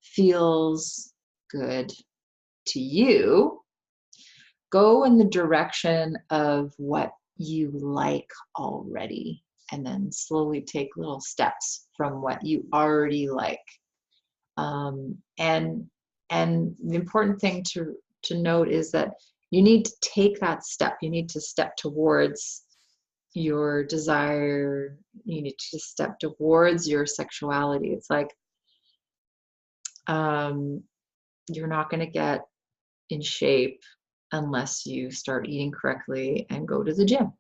feels good to you, go in the direction of what you like already, and then slowly take little steps from what you already like. And the important thing to note is that you need to take that step. You need to step towards your desire. You need to step towards your sexuality. It's like you're not going to get in shape unless you start eating correctly and go to the gym.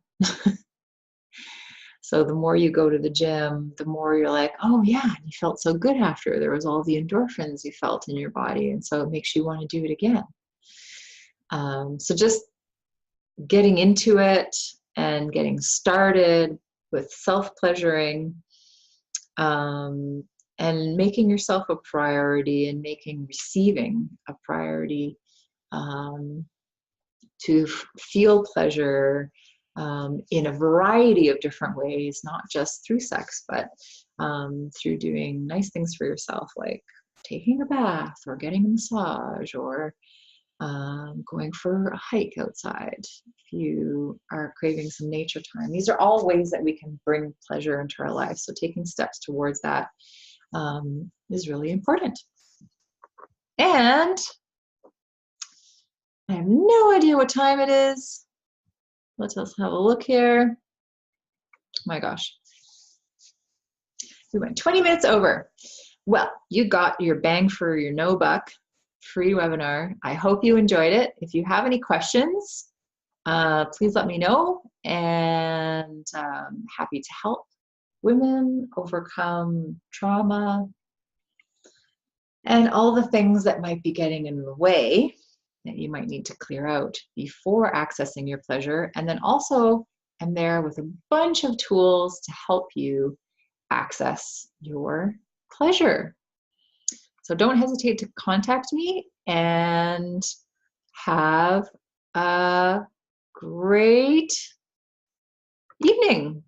So the more you go to the gym, the more you're like, oh yeah, you felt so good after. There was all the endorphins you felt in your body. And so it makes you want to do it again. So just getting into it and getting started with self-pleasuring, and making yourself a priority and making receiving a priority, to feel pleasure in a variety of different ways, not just through sex, but through doing nice things for yourself, like taking a bath or getting a massage, or going for a hike outside if you are craving some nature time. These are all ways that we can bring pleasure into our life. So taking steps towards that is really important. And I have no idea what time it is. Let us have a look here. My gosh. We went 20 minutes over. Well, you got your bang for your no buck free webinar. I hope you enjoyed it. If you have any questions, please let me know, and happy to help women overcome trauma and all the things that might be getting in the way that you might need to clear out before accessing your pleasure. And then also I'm there with a bunch of tools to help you access your pleasure. So don't hesitate to contact me, and have a great evening.